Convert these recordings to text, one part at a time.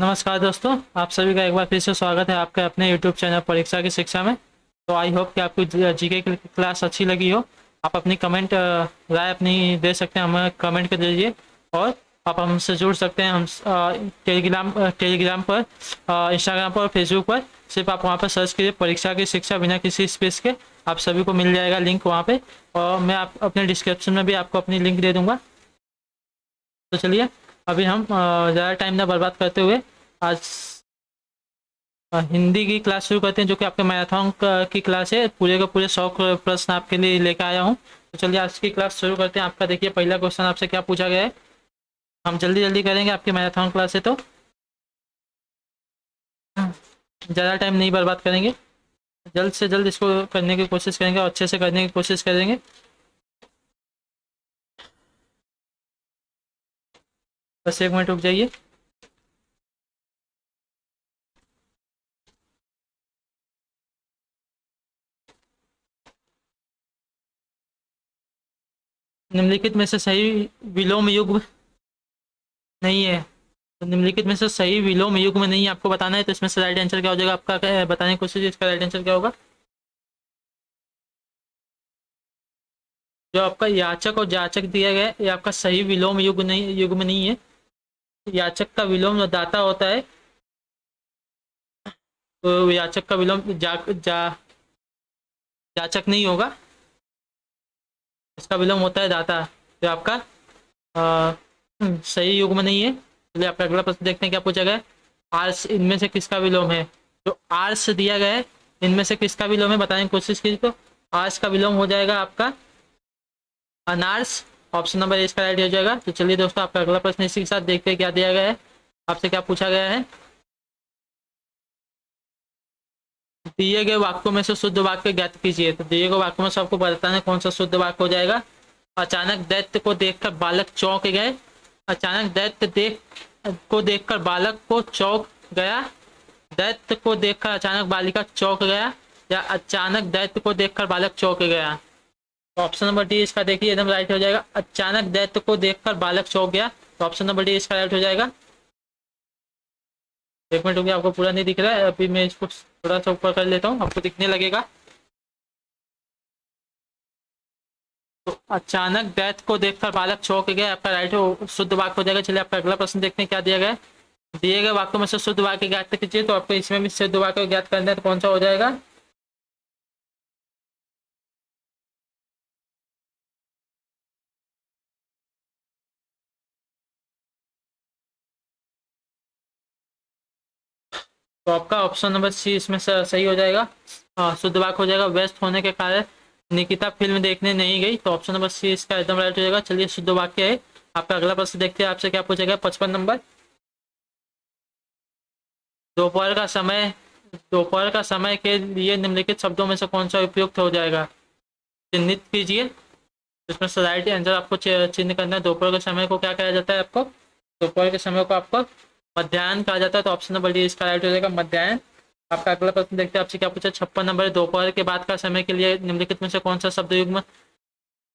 नमस्कार दोस्तों, आप सभी का एक बार फिर से स्वागत है आपके अपने YouTube चैनल परीक्षा की शिक्षा में। तो आई होप कि आपको जीके की क्लास अच्छी लगी हो। आप अपनी कमेंट राय अपनी दे सकते हैं, हमें कमेंट कर दीजिए। और आप हमसे जुड़ सकते हैं, हम टेलीग्राम पर, इंस्टाग्राम पर और फेसबुक पर। सिर्फ आप वहाँ पर सर्च कीजिए परीक्षा की शिक्षा बिना किसी स्पेस के। आप सभी को मिल जाएगा लिंक वहाँ पे। और मैं आप अपने डिस्क्रिप्शन में भी आपको अपनी लिंक दे दूँगा। तो चलिए, अभी हम ज़्यादा टाइम ना बर्बाद करते हुए आज हिंदी की क्लास शुरू करते हैं, जो कि आपके मैराथन की क्लास है। पूरे के पूरे 100 प्रश्न आपके लिए लेकर आया हूँ। तो चलिए आज की क्लास शुरू करते हैं। आपका देखिए पहला क्वेश्चन आपसे क्या पूछा गया है। हम जल्दी जल्दी करेंगे, आपकी मैराथन क्लास है तो ज़्यादा टाइम नहीं बर्बाद करेंगे। जल्द से जल्द इसको करने की कोशिश करेंगे और अच्छे से करने की कोशिश करेंगे। बस एक मिनट रुक जाइए। निम्नलिखित में से सही विलोम युग्म नहीं है। तो निम्नलिखित में से सही विलोम युग्म नहीं है, आपको बताना है। तो इसमें से राइट आंसर क्या हो जाएगा आपका, बताने की कोशिश, इसका राइट आंसर क्या होगा। जो आपका याचक और जाचक दिया गया है, ये आपका सही विलोम युग्म नहीं है। याचक का विलोम जो दाता होता है, तो याचक का विलोम जाचक नहीं होगा। इसका विलोम होता है दाता। तो आपका सही युग्म नहीं है। चलिए आपका अगला प्रश्न देखते हैं क्या पूछा गया है। आर्स इनमें से किसका विलोम है। जो आर्स दिया गया है, इनमें से किसका विलोम है बताने की कोशिश कीजिए। तो आर्स का विलोम हो जाएगा आपका अनार्स। ऑप्शन नंबर ए इसका राइट हो जाएगा। तो चलिए दोस्तों, आपका अगला प्रश्न इसी के साथ देखते हैं क्या दिया गया है, आपसे क्या पूछा गया है। दिए गए वाक्यों में से शुद्ध वाक्य ज्ञात कीजिए। तो दिए गए वाक्यों में से आपको बताना है कौन सा शुद्ध वाक्य हो जाएगा। अचानक दैत्य को देखकर बालक चौंक गए। अचानक देखकर बालक को चौंक गया। दैत्य को देखकर अचानक बालिका चौंक गया, या अचानक दैत्य को देखकर बालक चौंक गया। तो ऑप्शन नंबर डी इसका देखिए एकदम राइट हो जाएगा। अचानक दैत्य को देखकर बालक चौंक गया। तो ऑप्शन नंबर डी इसका राइट हो जाएगा। एक मिनट हो गया, आपको पूरा नहीं दिख रहा है। अभी मैं इसको थोड़ा सा ऊपर कर लेता हूँ, आपको दिखने लगेगा। तो अचानक दैत्य को देखकर बालक चौंक गया, आपका राइट हो शुद्ध वाक्य हो जाएगा। चलिए आपका अगला प्रश्न देखते हैं क्या दिया गया है। दिए गए वाक्यों में से शुद्ध वाक्य ज्ञात कीजिए। तो आपको इसमें भी शुद्ध वाक्य ज्ञात करना है, तो कौन सा हो जाएगा। तो आपका ऑप्शन नंबर सी इसमें सही हो जाएगा। शुद्ध वाक्य हो जाएगा, व्यस्त होने के कारण निकिता फिल्म देखने नहीं गई। तो ऑप्शन नंबर सी इसका एकदम राइट हो जाएगा। चलिए शुद्ध वाक्य है। आपका अगला प्रश्न देखते हैं, आपसे क्या पूछेगा 55 नंबर। दोपहर का समय दोपहर का समय के लिए निम्नलिखित शब्दों में से कौन सा उपयुक्त हो जाएगा, चिन्हित कीजिए। इसमें से राइट आंसर आपको चिन्ह करना है। दोपहर के समय को क्या कहा जाता है आपको। दोपहर के समय को आपको मध्याह्न कहा जाता है। तो ऑप्शन नंबर डी इसका राइट हो जाएगा, मध्याह्न। आपका अगला प्रश्न देखते हैं, आपसे क्या पूछा 56 नंबर। दोपहर के बाद का समय के लिए निम्नलिखित में से कौन सा शब्द युग्म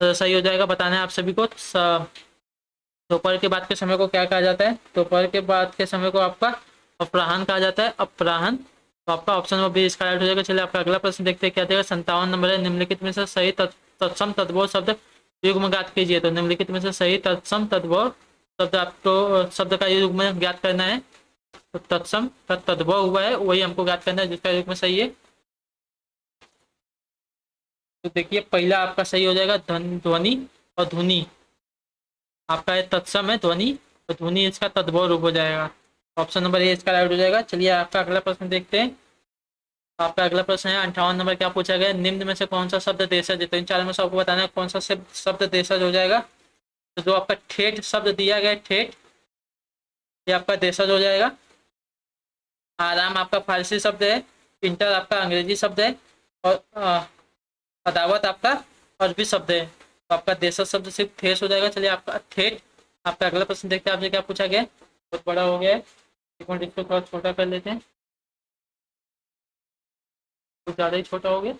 सही हो जाएगा, बताना है आप सभी को। दोपहर के बाद के समय को क्या कहा जाता है। दोपहर के बाद के समय को आपका अपराह्न कहा जाता है, अपराह्न। तो आपका ऑप्शन नंबर बी इसका राइट हो जाएगा। चलिए आपका अगला प्रश्न देखते हैं क्या देगा। 57 नंबर है। निम्नलिखित में से सही तत्सम तद्भव शब्द युग्म ज्ञात कीजिए। तो निम्नलिखित में से सही तत्सम तद्भव शब्द आपको शब्द का युग्म ज्ञात करना है। तो तत्सम का तद्भव हुआ है, वही हमको ज्ञात करना है, जिसका युग्म सही है। तो देखिए पहला आपका सही हो जाएगा ध्वनि और धुनी। आपका तत्सम है ध्वनि, और ध्वनि इसका तद्भव रूप हो जाएगा। ऑप्शन नंबर ए इसका राइट हो जाएगा। चलिए आपका अगला प्रश्न देखते हैं। आपका अगला प्रश्न है 58 नंबर। क्या पूछा गया, निम्न में से कौन सा शब्द देशज है। तो इन चारों में से आपको बताना है कौन सा शब्द देशज हो जाएगा। तो जो आपका ठेठ शब्द दिया गया, ठेठ, ये आपका देशज हो जाएगा। आराम आपका फारसी शब्द है। इंटर आपका अंग्रेजी शब्द है। और अदावत आपका अरबी शब्द है। तो आपका देशज शब्द सिर्फ ठेस हो जाएगा। चलिए आपका ठेठ। आपका अगला प्रश्न देखते हैं, आपसे क्या पूछा गया। बहुत बड़ा हो गया है, एक मिनट इसको थोड़ा छोटा कर लेते हैं। कुछ ज़्यादा ही छोटा हो गया।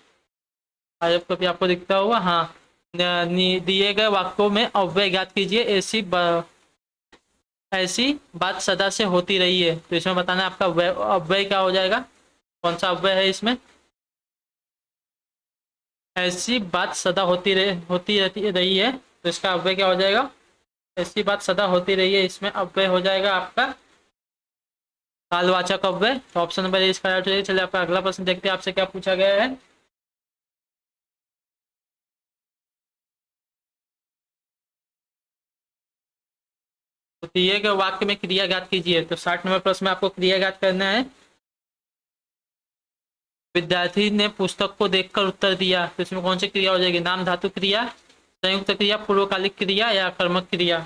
आज कभी आपको दिखता होगा। हाँ, दिए गए वाक्यों में अव्यय ज्ञात कीजिए। ऐसी बात सदा से होती रही है, तो इसमें बताना है आपका अव्यय क्या हो जाएगा, कौन सा अव्यय है इसमें। ऐसी बात सदा होती रहती रही है, तो इसका अव्यय क्या हो जाएगा, ऐसी बात सदा होती रही है, इसमें अव्यय हो जाएगा आपका कालवाचक अव्यय। तो ऑप्शन नंबर ए इसका राइट हो जाएगा। चलिए आपका अगला प्रश्न देखते हैं आपसे क्या पूछा गया है। तो दिए गए वाक्य में क्रिया ज्ञात कीजिए। तो 60 नंबर प्रश्न में आपको क्रिया ज्ञात करना है। विद्यार्थी ने पुस्तक को देखकर उत्तर दिया, तो इसमें कौन सी क्रिया हो जाएगी, नाम धातु क्रिया, संयुक्त क्रिया, पूर्वकालिक क्रिया या कर्मक क्रिया।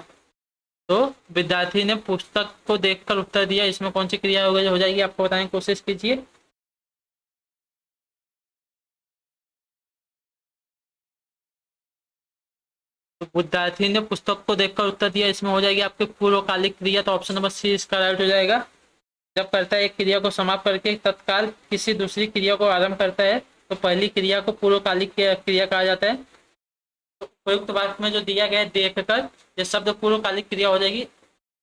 तो विद्यार्थी ने पुस्तक को देखकर उत्तर दिया, इसमें कौन सी क्रिया हो जाएगी, आपको बताने की कोशिश कीजिए। तो विद्यार्थी ने पुस्तक को देखकर उत्तर दिया, इसमें हो जाएगी आपकी पूर्वकालिक क्रिया। तो ऑप्शन नंबर सी इसका राइट हो जाएगा। जब करता है एक क्रिया को समाप्त करके तत्काल किसी दूसरी क्रिया को आरंभ करता है, तो पहली क्रिया को पूर्वकालिक क्रिया कहा जाता है। तो उपयुक्त वाक्य में जो दिया गया है देखकर, ये शब्द पूर्वकालिक क्रिया हो जाएगी।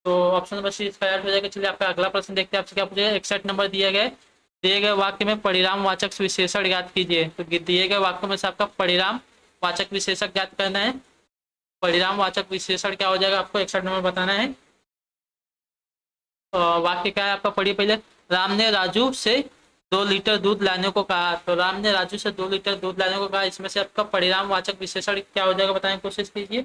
तो ऑप्शन नंबर सी इसका राइट हो जाएगा। चलिए आपका अगला प्रश्न देखते हैं आपसे क्या पूछेगा। 61 नंबर दिया गया है, दिए गए वाक्य में परिणाम वाचक विशेषण ज्ञात कीजिए। तो दिए गए वाक्य में से आपका परिणाम वाचक विशेषक ज्ञात करना है। परिणाम वाचक विशेषण क्या हो जाएगा, आपको 61 नंबर बताना है। वाक्य क्या है आपका, पढ़िए पहले। राम ने राजू से 2 लीटर दूध लाने को कहा। तो राम ने राजू से 2 लीटर दूध लाने को कहा, इसमें से आपका परिणाम वाचक विशेषण क्या हो जाएगा, बताने की कोशिश कीजिए।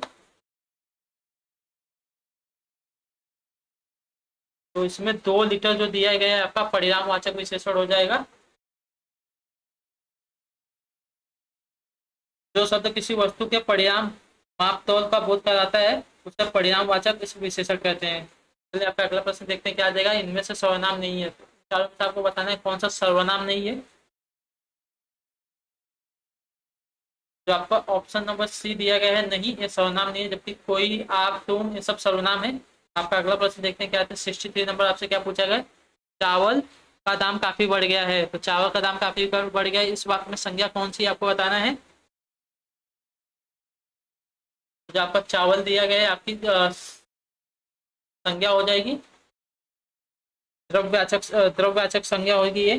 तो इसमें 2 लीटर जो दिया गया है आपका परिणाम वाचक विशेषण हो जाएगा। जो शब्द किसी वस्तु के परिणाम माप तौल का बोध कराता है, उसे परिणाम वाचक विशेषण कहते हैं। चलिए आपका अगला प्रश्न देखते हैं क्या आ जाएगा। इनमें से सर्वनाम नहीं है, तो चारों में से आपको बताना है कौन सा सर्वनाम नहीं है। जो आपका ऑप्शन नंबर सी दिया गया है, नहीं ये सर्वनाम नहीं है, जबकि कोई, आप, तुम, ये सब सर्वनाम है। आपका अगला प्रश्न देखते हैं क्या आता है। 63 नंबर आपसे क्या पूछा गया, चावल का दाम काफी बढ़ गया है। तो चावल का दाम काफी बढ़ गया है, इस वाक्य में संज्ञा कौन सी आपको बताना है। जो आपका चावल दिया गया है, आपकी संज्ञा हो जाएगी द्रव्यवाचक संज्ञा होगी ये।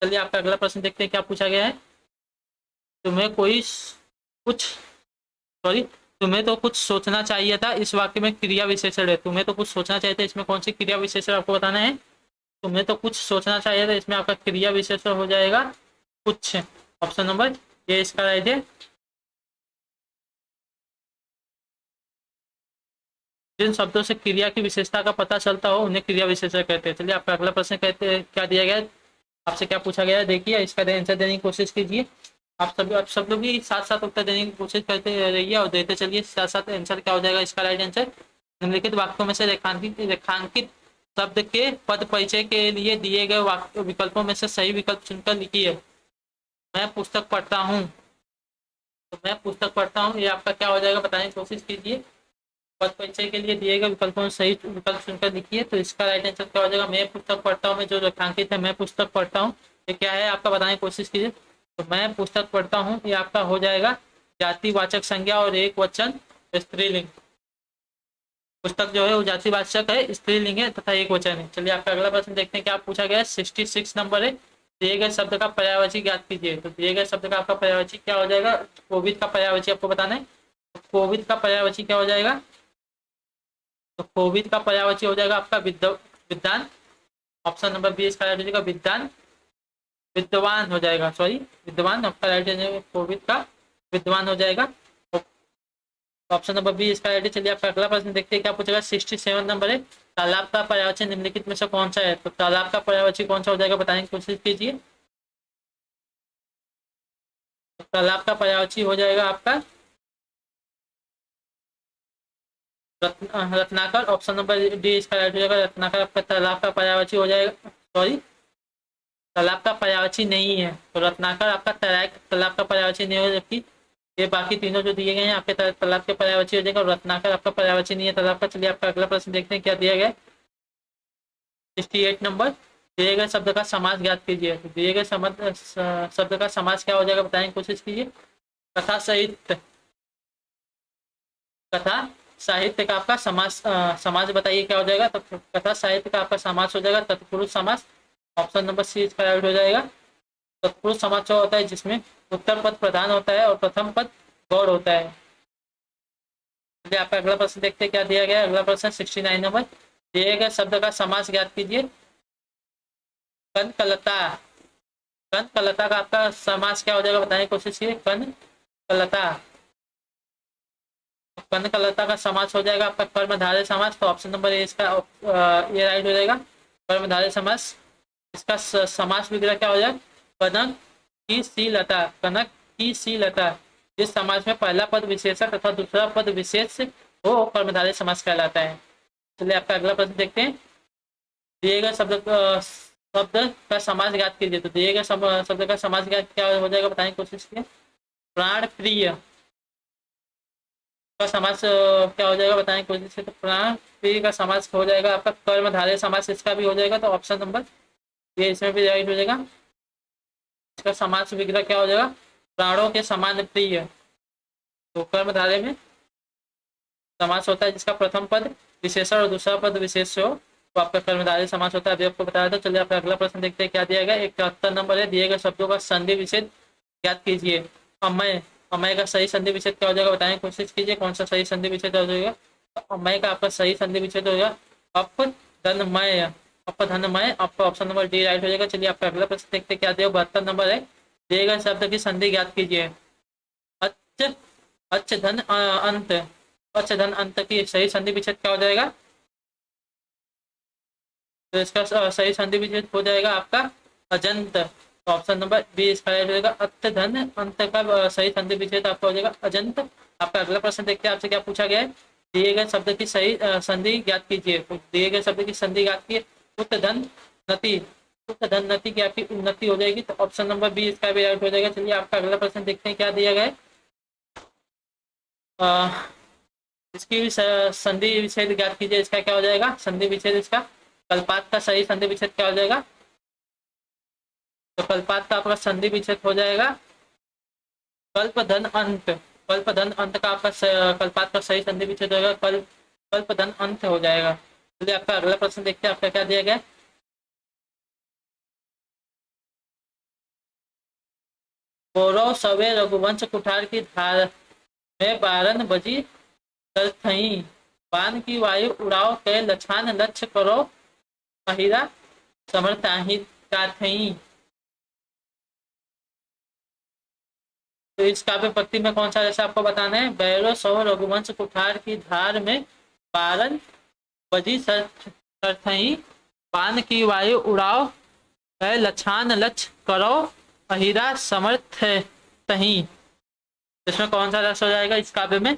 चलिए आपका अगला प्रश्न देखते हैं क्या पूछा गया है। तुम्हें कोई कुछ सॉरी तुम्हें तो कुछ सोचना चाहिए था, इस वाक्य में क्रिया विशेषण है। तुम्हें तो कुछ सोचना चाहिए था, इसमें कौन सी क्रिया विशेषण आपको बताना है। तुम्हें तो कुछ सोचना चाहिए था, इसमें आपका क्रिया विशेषण हो जाएगा कुछ। ऑप्शन नंबर ये इसका राइट है। जिन शब्दों से क्रिया की विशेषता का पता चलता हो उन्हें क्रिया विशेषण कहते हैं। चलिए आपका अगला प्रश्न कहते हैं क्या दिया गया है, आपसे क्या पूछा गया है, देखिए इसका आंसर देने की कोशिश कीजिए। आप सब लोग भी साथ साथ उत्तर देने की कोशिश करते रहिए और देते चलिए साथ साथ। आंसर क्या हो जाएगा इसका राइट आंसर। निम्नलिखित वाक्यों में से रेखांकित शब्द के पद परिचय के लिए दिए गए वाक्य विकल्पों में से सही विकल्प चुनकर लिखिए। मैं पुस्तक पढ़ता हूँ, तो मैं पुस्तक पढ़ता हूँ ये आपका क्या हो जाएगा, बताने की कोशिश कीजिए। पद परिचय के लिए दिए गए विकल्पों में सही विकल्प चुनकर लिखिए। तो इसका राइट आंसर क्या हो जाएगा, मैं पुस्तक पढ़ता हूँ में जो रेखांकित है मैं पुस्तक पढ़ता हूँ, ये क्या है आपका बताने की कोशिश कीजिए। तो मैं पुस्तक पढ़ता हूँ ये आपका हो जाएगा जातिवाचक संज्ञा और एक वचन स्त्रीलिंग। पुस्तक जो है वो जातिवाचक है, स्त्रीलिंग है तथा एक वचन है। चलिए आपका अगला प्रश्न देखते हैं क्या पूछा गया है। 66 नंबर है, दिए गए शब्द का पर्यायवाची ज्ञात कीजिए। तो दिए गए शब्द का आपका पर्यायवाची क्या हो जाएगा, कोविद का पर्यायवाची आपको बताना है। कोविद का पर्यायवाची क्या हो जाएगा, तो कोविद का पर्यायवाची हो जाएगा आपका विद्वान। ऑप्शन नंबर बी इसका राइट हो जाएगा, विद्वान विद्वान हो जाएगा, सॉरी विद्वान आपका राइट हो जाएगा, कोविद का विद्वान हो जाएगा। ऑप्शन नंबर बी इसका राइट है। चलिए आपका अगला प्रश्न देखते हैं क्या पूछेगा। 67 नंबर है, तालाब का पर्यायवाची निम्नलिखित में से कौन सा है। तो तालाब का पर्यायवाची कौन सा हो जाएगा, बताने की कोशिश कीजिए। तो तालाब का पर्यायवाची हो जाएगा आपका रत्नाकर। ऑप्शन नंबर डी इसका राइट हो जाएगा, रत्नाकर आपका तालाब का पर्यायवाची हो जाएगा। सॉरी तालाब का पर्यायवाची नहीं है, तो रत्नाकर आपका तालाब का पर्यायवाची नहीं हो, जबकि ये बाकी तीनों जो दिए गए हैं आपके तालाब के पर्यायवाची हो जाएगा और रत्नाकर आपका पर्यायवाची नहीं है तालाब का। चलिए आपका अगला प्रश्न देखते हैं क्या दिया गया। 68 नंबर, दिए गए शब्द का समास ज्ञात कीजिए। तो दिए गए शब्द का समास क्या हो जाएगा, बताने की कोशिश कीजिए। कथा सहित, कथा साहित्य का आपका समास समाज बताइए क्या हो जाएगा। तो कथा साहित्य का आपका समास हो जाएगा तत्पुरुष समास। ऑप्शन नंबर सी इसका राइट हो जाएगा। तत्पुरुष समास जो होता है जिसमें उत्तर पद प्रधान होता है और प्रथम पद गौड़ होता है। चलिए आपका अगला प्रश्न देखते हैं क्या दिया गया है। अगला प्रश्न 69 नंबर, दिए गए शब्द का समास ज्ञात कीजिए। कनकलता। कनकलता का आपका समास क्या हो जाएगा बताने की कोशिश कीजिए। कनकलता। कनकलता का समास हो जाएगा आपका कर्मधारय समास। तो ऑप्शन नंबर ए इसका ये राइट हो जाएगा, कर्मधारय समास। इसका समास विग्रह क्या हो जाएगा। कनक की सी लता। कनक की सी लता। जिस समाज में पहला पद विशेषक तथा दूसरा पद विशेष वो कर्मधारय समास कहलाता है। चलिए आपका अगला प्रश्न देखते हैं। दिए गए शब्द का समास ज्ञात कीजिए। तो दिए गए शब्द का समास ज्ञात क्या हो जाएगा बताने की कोशिश कीजिए। प्राण प्रिय का समास क्या हो जाएगा बताने की कोशिश कीजिए। तो प्राण प्रिय का समास हो जाएगा आपका कर्मधारय समास। इसका भी हो जाएगा। तो ऑप्शन नंबर ये इसमें भी राइट हो जाएगा। इसका समास विग्रह क्या हो जाएगा। प्राणों के समान प्रिय। तो कर्मधारय में समास होता है जिसका प्रथम पद विशेषण और दूसरा पद विशेष हो तो आपका कर्मधारय समास होता है। अभी आपको बताया था। चलिए आपका अगला प्रश्न देखते हैं क्या दिया गया। 71 नंबर है, दिए गए शब्दों का संधि विच्छेद ज्ञात कीजिए। अमय। अमय का सही संधि विच्छेद क्या हो जाएगा बताने की कोशिश कीजिए। कौन सा सही संधि विच्छेद हो जाएगा। अमय का आपका सही संधि विच्छेद होगा अपधनमय। अपधनमय। आपका ऑप्शन नंबर डी राइट हो जाएगा। चलिए आपका अगला प्रश्न देखते हैं क्या दिया। 72 नंबर है, दिए गए शब्द की संधि ज्ञात कीजिए। अच्छ अच्छ धन अंत। अच्छ धन अंत की सही संधि विच्छेद क्या हो जाएगा। तो इसका सही संधि विच्छेद हो जाएगा आपका अजंत। तो ऑप्शन नंबर बी इसका राइट हो जाएगा। अत्य धन अंत का सही संधि विच्छेद आपका हो जाएगा अजंत। आपका अगला प्रश्न देखते हैं आपसे क्या पूछा गया है। दिए गए शब्द की सही संधि ज्ञात कीजिए। तो दिए गए शब्द की संधि ज्ञात कीजिए। उत धन नति। उत धन नति की आपकी उन्नति हो जाएगी। तो ऑप्शन नंबर बी इसका भी राइट हो जाएगा। चलिए आपका अगला प्रश्न देखते हैं क्या दिया गया है। इसकी भी संधि विच्छेद ज्ञात कीजिए। इसका क्या हो जाएगा संधि विच्छेद। इसका कल्पात का सही संधि विच्छेद क्या हो जाएगा। तो कल्पात का आपका संधि विच्छेद हो जाएगा कल्प धन अंत। कल्प धन अंत का आपका कल्पात का सही संधि विच्छेद होगा कल्प धन अंत हो जाएगा। चलिए आपका अगला प्रश्न देखते हैं आपका क्या दिया गया। कौरव सवे रघुवंश कुठार की धार में बारन बजी तरथई। बाण की वायु उड़ाओ के लछान लक्ष्य करो अहिरा समर्थाही काथई। तो इस काव्य पक्ति में कौन सा जैसे आपको बताना है। बैरो सौ रघुवंश कुठार की धार में बारन बजी सरथई। पान की वायु उड़ाओ है लछान लक्ष्य करो अहिरा समर्थ तही। इसमें कौन सा रस हो जाएगा इस काव्य में।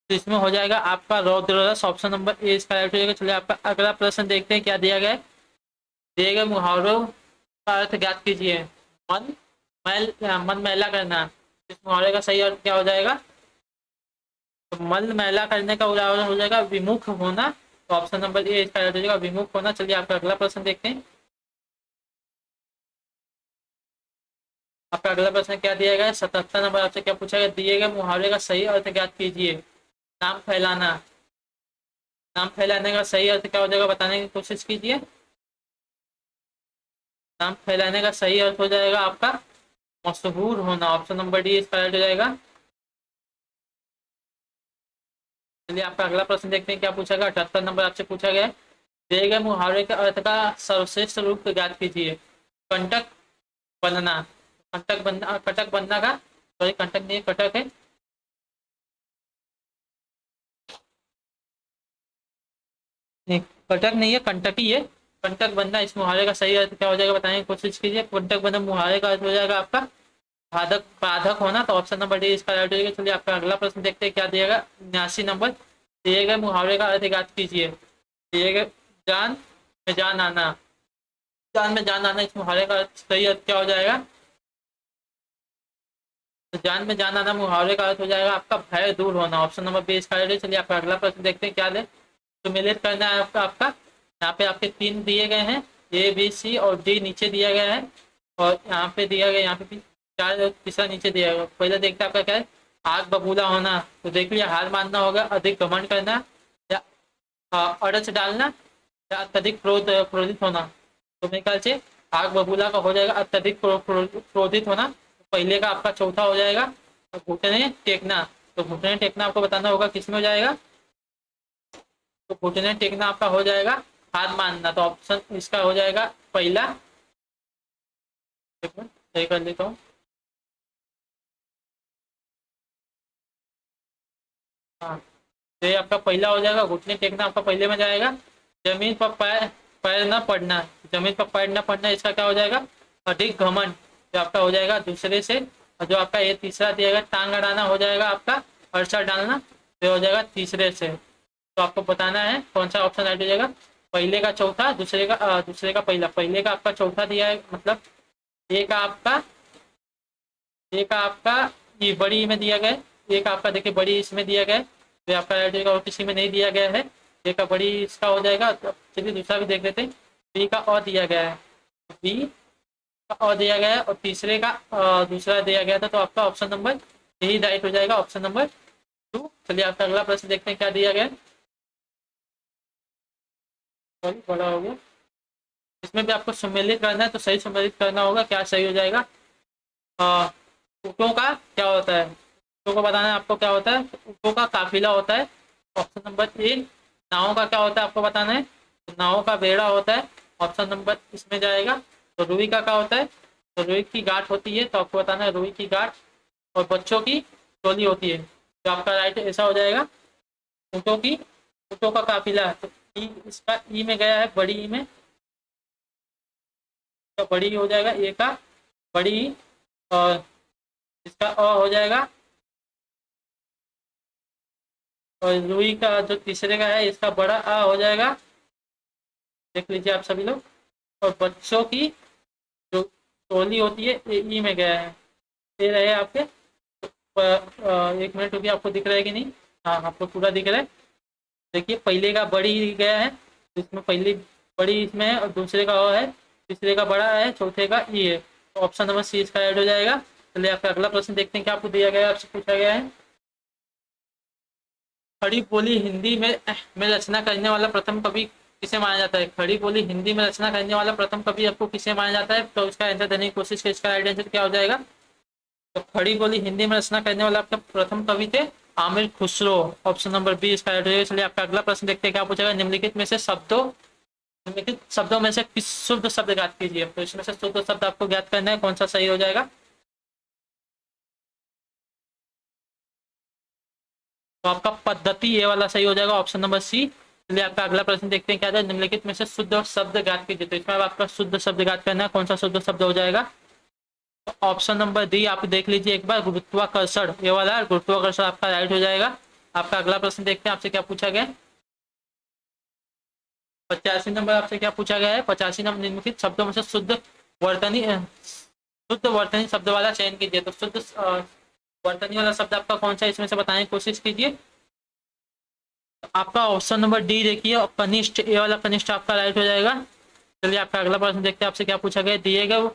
तो इसमें हो जाएगा आपका रौद्र रस। ऑप्शन नंबर ए इसका राइट हो जाएगा। चलिए आपका अगला प्रश्न देखते हैं क्या दिया गया है। दिए गए मुहावरों का अर्थ ज्ञात कीजिए। मन मन मैला करना। इस मुहावरे का सही अर्थ क्या हो जाएगा। तो मन मैला करने का उदाहरण हो जाएगा विमुख होना। तो ऑप्शन नंबर ए इसका राइट हो जाएगा विमुख होना। चलिए आपका अगला प्रश्न देखते हैं। आपका अगला प्रश्न क्या दिया गया है। 77 नंबर आपसे क्या पूछा गया। दिए गए मुहावरे का सही अर्थ ज्ञात कीजिए। नाम फैलाना। नाम फैलाने का सही अर्थ क्या हो जाएगा बताने की कोशिश कीजिए। नाम फैलाने का सही अर्थ हो जाएगा आपका मशहूर होना। ऑप्शन नंबर डी इसका राइट हो जाएगा। चलिए आपका अगला प्रश्न देखते हैं क्या पूछा गया। 78 नंबर आपसे पूछा गया है। दिए गए मुहावरे के अर्थ का सर्वश्रेष्ठ रूप ज्ञात कीजिए। कंटक बनना। कंटक बनना। कटक बनना का सॉरी कंटक नहीं कटक है। नहीं कटक नहीं है कंटकी है। कंटक बनना इस मुहावरे का सही अर्थ क्या हो जाएगा बताने की कोशिश कीजिए। कंटक बनना मुहावरे का अर्थ हो जाएगा आपका बाधक बाधक होना। तो ऑप्शन नंबर डी इसका राइट हो जाएगा। चलिए आपका अगला प्रश्न देखते हैं क्या दिएगा। 79 नंबर, दिए गए मुहावरे का अर्थ ज्ञात कीजिए। दिए गए जान में जान आना। जान में जान आना इस मुहावरे का सही अर्थ क्या हो जाएगा। तो जान में जान आना मुहावरे का अर्थ हो जाएगा आपका भय दूर होना। ऑप्शन नंबर बी इसका राइट है। चलिए आपका अगला प्रश्न देखते हैं क्या दे। सुमेलित करना है आपका यहाँ पे आपके 3 दिए गए हैं ए बी सी और डी नीचे दिया गया है और यहाँ पे दिया गया यहाँ पे भी 4 तीसरा नीचे दिया गया। पहले देखते हैं आपका क्या है। आग बबूला होना, तो देख लिया हार मानना होगा, अधिक घमंड करना, या अड़च डालना, या अत्यधिक क्रोधित होना। तो मेरे ख्याल से आग बबूला का हो जाएगा अत्यधिक क्रोधित होना। पहले का आपका चौथा हो जाएगा घुटने टेकना। तो घुटने टेकना आपको बताना होगा किस में हो जाएगा। तो घुटने टेकना आपका हो जाएगा हाथ मानना। तो ऑप्शन इसका हो जाएगा पहला। एक मिनट सही कर लेता हूँ। हाँ, तो ये आपका पहला हो जाएगा, घुटने टेकना आपका पहले में जाएगा। जमीन पर पैर पैर न पड़ना, जमीन पर पैर न पड़ना इसका क्या हो जाएगा अधिक घमंड, जो आपका हो जाएगा दूसरे से। और जो आपका ये तीसरा दिया गया टांग अड़ाना हो जाएगा आपका अड़सर डालना, तो हो जाएगा तीसरे से। तो आपको बताना है कौन सा ऑप्शन राइट हो जाएगा। पहले का चौथा, दूसरे का पहला। पहले का आपका चौथा दिया है, मतलब एक आपका ये बड़ी में दिया गया है, एक आपका देखिए बड़ी इसमें दिया गया है, तो आपका राइट हो जाएगा। और किसी में नहीं दिया गया है, एक का बड़ी इसका हो जाएगा। तो चलिए दूसरा भी देख लेते हैं। बी का और दिया गया है, बी का और दिया गया है, और तीसरे का दूसरा दिया गया था। तो आपका ऑप्शन नंबर यही राइट हो जाएगा, ऑप्शन नंबर 2। चलिए आपका अगला प्रश्न देखते हैं क्या दिया गया है। सॉरी बड़ा हो गया। इसमें भी आपको सम्मिलित करना है, तो सही सम्मिलित करना होगा। क्या सही हो जाएगा। ऊँटों का क्या होता है, ऊँटों को बताना है आपको क्या होता है। ऊँटों का काफिला होता है, ऑप्शन नंबर ए। नावों का क्या होता है आपको बताना है, तो नावों का बेड़ा होता है, ऑप्शन नंबर इसमें जाएगा। तो रुई का क्या होता है, तो रुई की गांठ होती है, तो आपको बताना है रुई की गांठ। और बच्चों की टोली होती है, तो आपका राइट ऐसा हो जाएगा ऊँटों का काफिला। तो ई इसका ई में गया है, बड़ी ई में, तो बड़ी हो जाएगा ए का बड़ी। और इसका अ हो जाएगा, और रुई का जो तीसरे का है इसका बड़ा आ हो जाएगा। देख लीजिए आप सभी लोग। और बच्चों की जो टोली होती है ये ई में गया है, ये रहे आपके। एक मिनट रुकिए, आपको दिख रहा है कि नहीं। हाँ आपको पूरा दिख रहा है। देखिए पहले का बड़ी गया है, इसमें पहली बड़ी इसमें है, और दूसरे का अ है, तीसरे का बड़ा है, चौथे का ई है। तो ऑप्शन नंबर सी इसका ऐड हो जाएगा। चलिए आपका अगला प्रश्न देखते हैं क्या आपको दिया गया है, आपसे पूछा गया है। खड़ी बोली हिंदी में रचना करने वाला प्रथम कवि किसे माना जाता है। खड़ी बोली हिंदी में रचना करने वाला प्रथम कवि आपको किसे माना जाता है। तो इसका आंसर देने की कोशिश की, इसका राइट आंसर क्या हो जाएगा। तो खड़ी बोली हिंदी में रचना करने वाला आपका प्रथम कवि थे Amir Khusro, option number B इसका राइट हो जाएगा। चलिए आपका अगला प्रश्न देखते हैं क्या पूछेगा। निम्नलिखित शब्दों में से किस शुद्ध शब्द ज्ञात कीजिए। तो इसमें से शुद्ध शब्द आपको ज्ञात करना है, कौन सा सही हो जाएगा। तो आपका पद्धति ये वाला सही हो जाएगा, ऑप्शन नंबर सी। चलिए आपका अगला प्रश्न देखते हैं क्या था। निम्नलिखित में से शुद्ध शब्द ज्ञात कीजिए। तो इसमें आपका शुद्ध शब्द ज्ञात करना है, कौन सा शुद्ध शब्द हो जाएगा। तो ऑप्शन नंबर डी आप देख लीजिए एक बार, गुरुत्वाकर्षण, ये वाला गुरुत्वाकर्षण आपका राइट हो जाएगा। आपका अगला प्रश्न देखते हैं आपसे क्या पूछा गया। 85 नंबर आपसे क्या पूछा गया है। 85 नंबर, निम्नलिखित शब्दों में से शुद्ध वर्तनी शब्द वाला चयन कीजिए। तो शुद्ध वर्तनी वाला शब्द आपका कौन सा, इसमें से बताने की कोशिश कीजिए। आपका ऑप्शन नंबर डी देखिए, कनिष्ठ, ये वाला कनिष्ठ आपका राइट हो जाएगा। चलिए आपका अगला प्रश्न देखते हैं आपसे क्या पूछा गया। दिए गए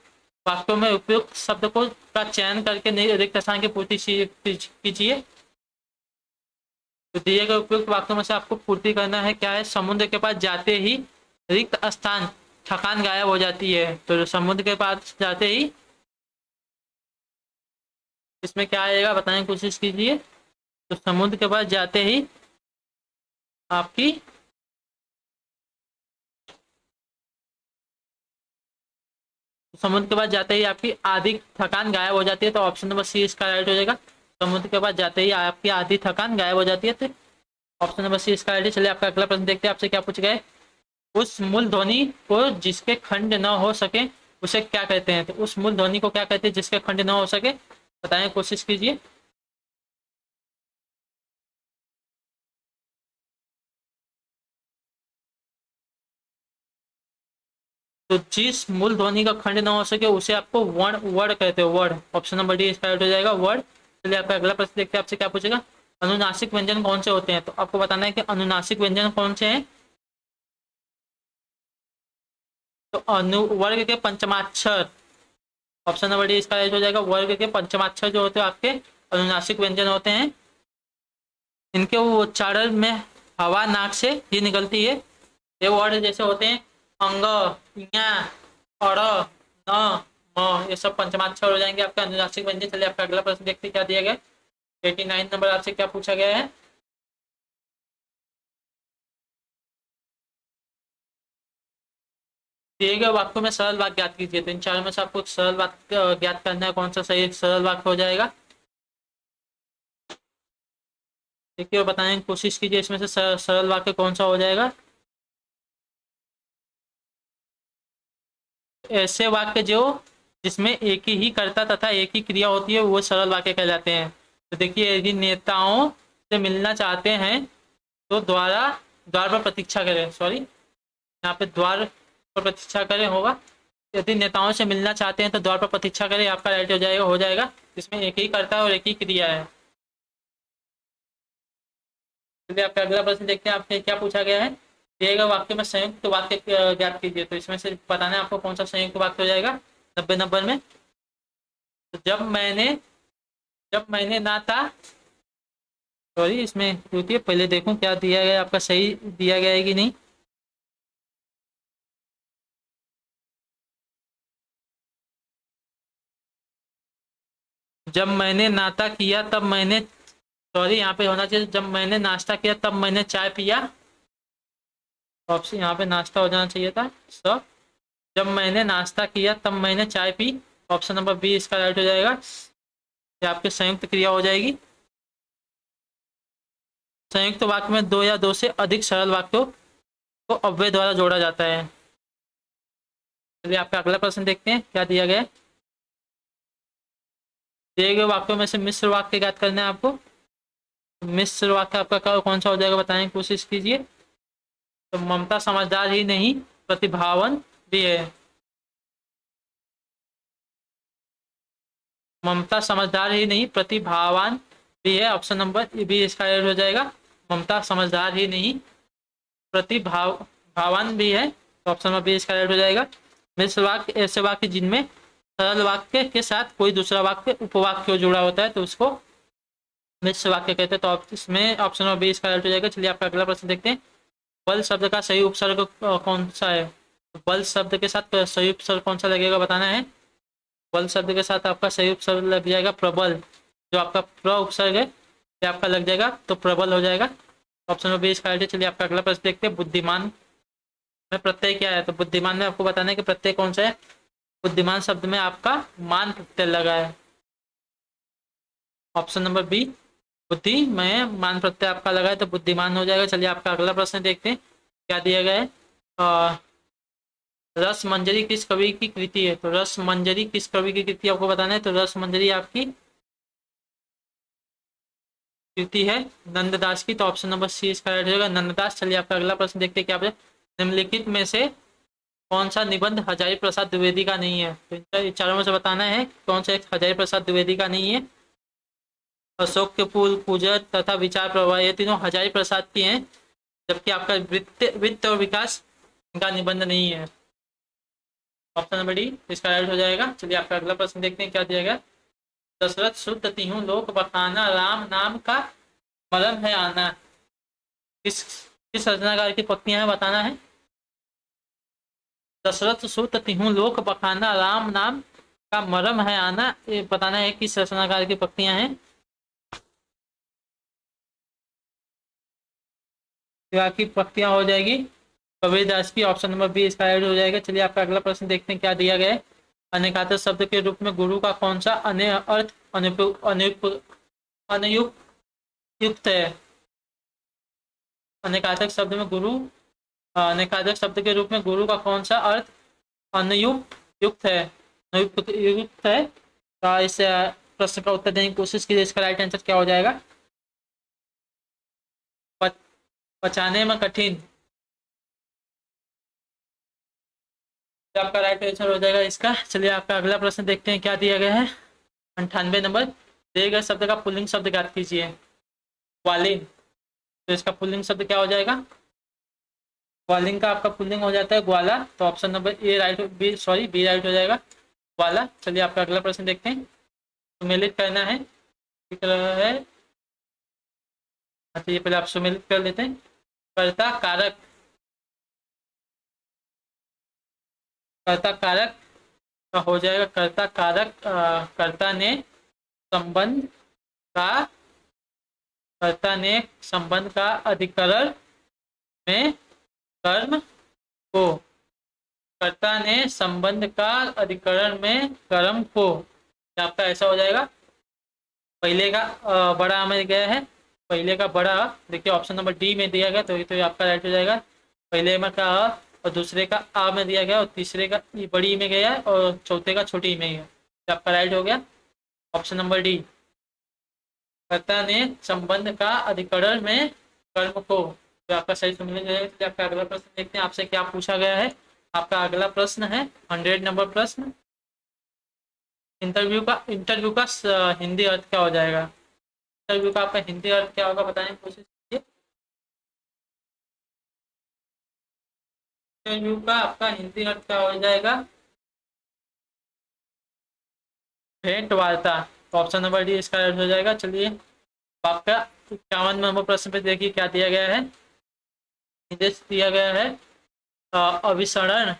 वाक्यों में उपयुक्त शब्द को का चयन करके रिक्त स्थान की पूर्ति कीजिए। तो दिए गए उपयुक्त वाक्यों में से आपको पूर्ति करना है क्या है। समुद्र के पास जाते ही रिक्त स्थान, थकान गायब हो जाती है। तो समुद्र के पास जाते ही, इसमें क्या आएगा बताने की कोशिश कीजिए। तो समुद्र के पास जाते ही आपकी, समुद्र के पास जाते ही आपकी आधी थकान गायब हो जाती है। तो ऑप्शन नंबर सी इसका राइट हो जाएगा। समुद्र के पास जाते ही आपकी आधी थकान गायब हो जाती है, तो ऑप्शन नंबर सी इसका राइट है। चलिए आपका अगला प्रश्न देखते हैं आपसे क्या पूछ गए। उस मूल ध्वनि को जिसके खंड न हो सके उसे क्या कहते हैं। तो उस मूल ध्वनि को क्या कहते हैं जिसके खंड न हो सके, बताने की कोशिश कीजिए। तो जिस मूल ध्वनि का खंड न हो सके उसे आपको वर्ण वर्ड कहते हो, वर्ड। ऑप्शन नंबर डी इसका राइट हो जाएगा, वर्ड। चलिए आपका अगला प्रश्न देखते हैं आपसे क्या पूछेगा। अनुनासिक व्यंजन कौन से होते हैं। तो आपको बताना है कि अनुनासिक व्यंजन कौन से हैं। तो वर्ग के पंचमाक्षर, ऑप्शन नंबर डी इसका राइट हो जाएगा। वर्ग के पंचमाक्षर जो होते हैं आपके अनुनासिक व्यंजन होते हैं, इनके वो उच्चारण में हवा नाक से ही निकलती है। ये वर्ड जैसे होते हैं अंग, इया, अड़, न, म, ये सब पंचमाक्षर हो जाएंगे आपका अनुनासिक व्यंजन। चलिए आपका अगला प्रश्न देखते हैं क्या दिया गया है। 89 नंबर आपसे क्या पूछा गया है। दिए गए वाक्यों में सरल वाक्य ज्ञात कीजिए। तो इन चारों में से आपको सरल वाक्य ज्ञात करना है, कौन सा सही सरल वाक्य हो जाएगा। देखिए और बताने की कोशिश कीजिए इसमें से सरल वाक्य कौन सा हो जाएगा। ऐसे वाक्य जो जिसमें एक ही कर्ता तथा एक ही क्रिया होती है वो सरल वाक्य कहलाते हैं। तो देखिए यदि नेताओं से मिलना चाहते हैं तो द्वार पर प्रतीक्षा करें, सॉरी यहाँ पे द्वार पर प्रतीक्षा करें होगा। यदि नेताओं से मिलना चाहते हैं तो द्वार पर प्रतीक्षा करें, आपका राइट हो जाएगा जिसमें एक ही कर्ता है और एक ही क्रिया है। चलिए आपका अगला प्रश्न देखते हैं, आपसे क्या पूछा गया है। दिए गए वाक्य में संयुक्त वाक्य ज्ञात कीजिए। तो इसमें से बताना है आपको कौन सा संयुक्त वाक्य हो जाएगा 90 नंबर में। तो जब मैंने ना था, सॉरी इसमें रुकिए पहले देखूं क्या दिया गया है, आपका सही दिया गया है कि नहीं। जब मैंने नाता किया तब मैंने, सॉरी यहाँ पे होना चाहिए जब मैंने नाश्ता किया तब मैंने चाय पिया। ऑप्शन यहाँ पे नाश्ता हो जाना चाहिए था सब। जब मैंने नाश्ता किया तब मैंने चाय पी। ऑप्शन नंबर बी इसका राइट हो जाएगा। ये आपकी संयुक्त क्रिया हो जाएगी। संयुक्त वाक्य में दो या दो से अधिक सरल वाक्यों को अव्यय द्वारा जोड़ा जाता है। चलिए आपका अगला प्रश्न देखते हैं क्या दिया गया है। दिए गए वाक्यों में से मिश्र वाक्य ज्ञात करना है आपको। मिश्र वाक्य आपका कौन सा हो जाएगा बताने की कोशिश कीजिए। तो ममता समझदार ही नहीं प्रतिभावान भी है। ममता समझदार ही नहीं प्रतिभावान भी है। ऑप्शन नंबर बी इसका राइट हो जाएगा। ममता समझदार ही नहीं प्रतिभावान भी है। तो ऑप्शन नंबर बी इसका राइट हो जाएगा। मिश्र वाक्य ऐसे वाक्य जिनमें सरल वाक्य के साथ कोई दूसरा वाक्य उपवाक्य जुड़ा होता है तो उसको मिश्र वाक्य कहते हैं। तो इसमें ऑप्शन नंबर बी इसका राइट हो जाएगा। चलिए आपका अगला प्रश्न देखते हैं। बल शब्द का सही उपसर्ग कौन सा है। बल शब्द के साथ सही उपसर्ग कौन सा लगेगा बताना है। बल शब्द के साथ आपका सही उपसर्ग लग जाएगा प्रबल। जो आपका प्र उपसर्ग है ये आपका लग जाएगा तो प्रबल हो जाएगा। ऑप्शन नंबर बी इसका राइट है। चलिए आपका अगला प्रश्न देखते हैं। बुद्धिमान में प्रत्यय क्या है। तो बुद्धिमान में आपको बताना है कि प्रत्यय कौन सा है। बुद्धिमान शब्द में आपका मान प्रत्यय लगा है। ऑप्शन नंबर बी बुद्धि में मान प्रत्यय आपका लगा है तो बुद्धिमान हो जाएगा। चलिए आपका अगला प्रश्न देखते हैं क्या दिया गया है। रस मंजरी किस कवि की कृति है। तो रस मंजरी किस कवि की कृति आपको बताना है। तो रस मंजरी आपकी कृति है नंददास की। तो ऑप्शन नंबर सी इसका राइट हो जाएगा नंददास। चलिए आपका अगला प्रश्न देखते हैं क्या है। निम्नलिखित में से कौन सा निबंध हजारी प्रसाद द्विवेदी का नहीं है। तो इन चारों में से बताना है कौन सा एक हजारी प्रसाद द्विवेदी का नहीं है। अशोक के फूल, पूजक तथा विचार प्रवाह ये तीनों हजारी प्रसाद की हैं, जबकि आपका वित्त और विकास इनका निबंध नहीं है। ऑप्शन नंबर डी इसका राइट हो जाएगा। चलिए आपका अगला प्रश्न देखते हैं क्या दिया गया। दशरथ शुद्ध तिहु लोक बखाना राम नाम का मरम है आना। किस रचनाकार की पत्नियां हैं बताना है। दशरथ शुद्ध तिहु लोक बखाना राम नाम का मरम है आना, ये बताना है किस रचनाकार की पत्नियां हैं। की पत्तियां हो जाएगी कबीरदास की। ऑप्शन नंबर बी इसका राइट हो जाएगा। चलिए आपका अगला प्रश्न देखते हैं क्या दिया गया है। अनेकांतर शब्द के रूप में गुरु का कौन सा अन्य अर्थ अनुयुक्त है। अनेकांतर शब्द में गुरु, अनेकांतर शब्द के रूप में गुरु का कौन सा अर्थ अनुयुक्त युक्त है, युक्त है। तो इस प्रश्न का उत्तर देने की कोशिश कीजिए। इसका राइट आंसर क्या हो जाएगा। पचाने में कठिन। तो आपका राइट आंसर हो जाएगा इसका। चलिए आपका अगला प्रश्न देखते हैं क्या दिया गया है। 98 नंबर। दिए गए शब्द का पुल्लिंग शब्द ज्ञात कीजिए। ग्वालिन। तो इसका पुल्लिंग शब्द क्या हो जाएगा। ग्वालिन का आपका पुल्लिंग हो जाता है ग्वाला। तो option number A right, B sorry B right हो जाएगा ग्वाला। चलिए आपका अगला प्रश्न देखते हैं। सम्मिलित करना है दिख रहा है। अच्छा, ये पहले आप सम्मिलित कर लेते हैं। कर्ता कारक, कर्ता कारक का हो जाएगा कर्ता कारक, कर्ता ने संबंध का, कर्ता ने संबंध का अधिकरण में कर्म को, कर्ता ने संबंध का अधिकरण में कर्म को, ये आपका ऐसा हो जाएगा। पहले का बड़ा में गया है, पहले का बड़ा देखिए ऑप्शन नंबर डी में दिया गया, तो ये आपका राइट हो जाएगा। पहले में का अ और दूसरे का आ में दिया गया, और तीसरे का ई बड़ी में गया है, और चौथे का छोटी में गया, तो आपका राइट हो गया ऑप्शन नंबर डी। कर्ता ने संबंध का अधिकरण में कर्म को, तो आपका सही सुनने जाएगा। आपका अगला प्रश्न देखते हैं आपसे क्या पूछा गया है। आपका अगला प्रश्न है 100 नंबर प्रश्न। इंटरव्यू का हिंदी अर्थ क्या हो जाएगा? इंटरव्यू का आपका हिंदी अर्थ क्या होगा बताने की कोशिश कीजिए। इंटरव्यू का आपका हिंदी अर्थ क्या हो जाएगा? भेंट वार्ता। ऑप्शन नंबर डी इसका अर्थ हो जाएगा। चलिए आपका 51 नंबर प्रश्न पे देखिए क्या दिया गया है। निर्देश दिया गया है अभिसरण,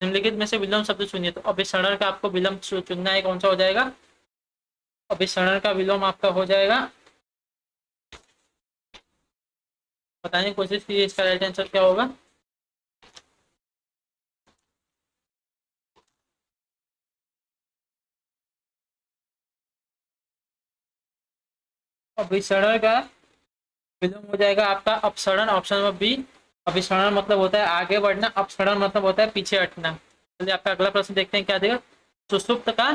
निम्नलिखित में से विलोम शब्द चुनिए। तो अभिसरण का आपको विलोम चुनना है, कौन सा हो जाएगा? अभिसरण का विलोम आपका हो जाएगा, बताने की कोशिश कीजिए इसका राइट आंसर क्या होगा। अभिसरण का विलोम हो जाएगा आपका अपसरण, ऑप्शन नंबर बी। अभिसरण मतलब होता है आगे बढ़ना, अपसरण मतलब होता है पीछे हटना। चलिए आपका अगला प्रश्न देखते हैं क्या देगा। सुषुप्त का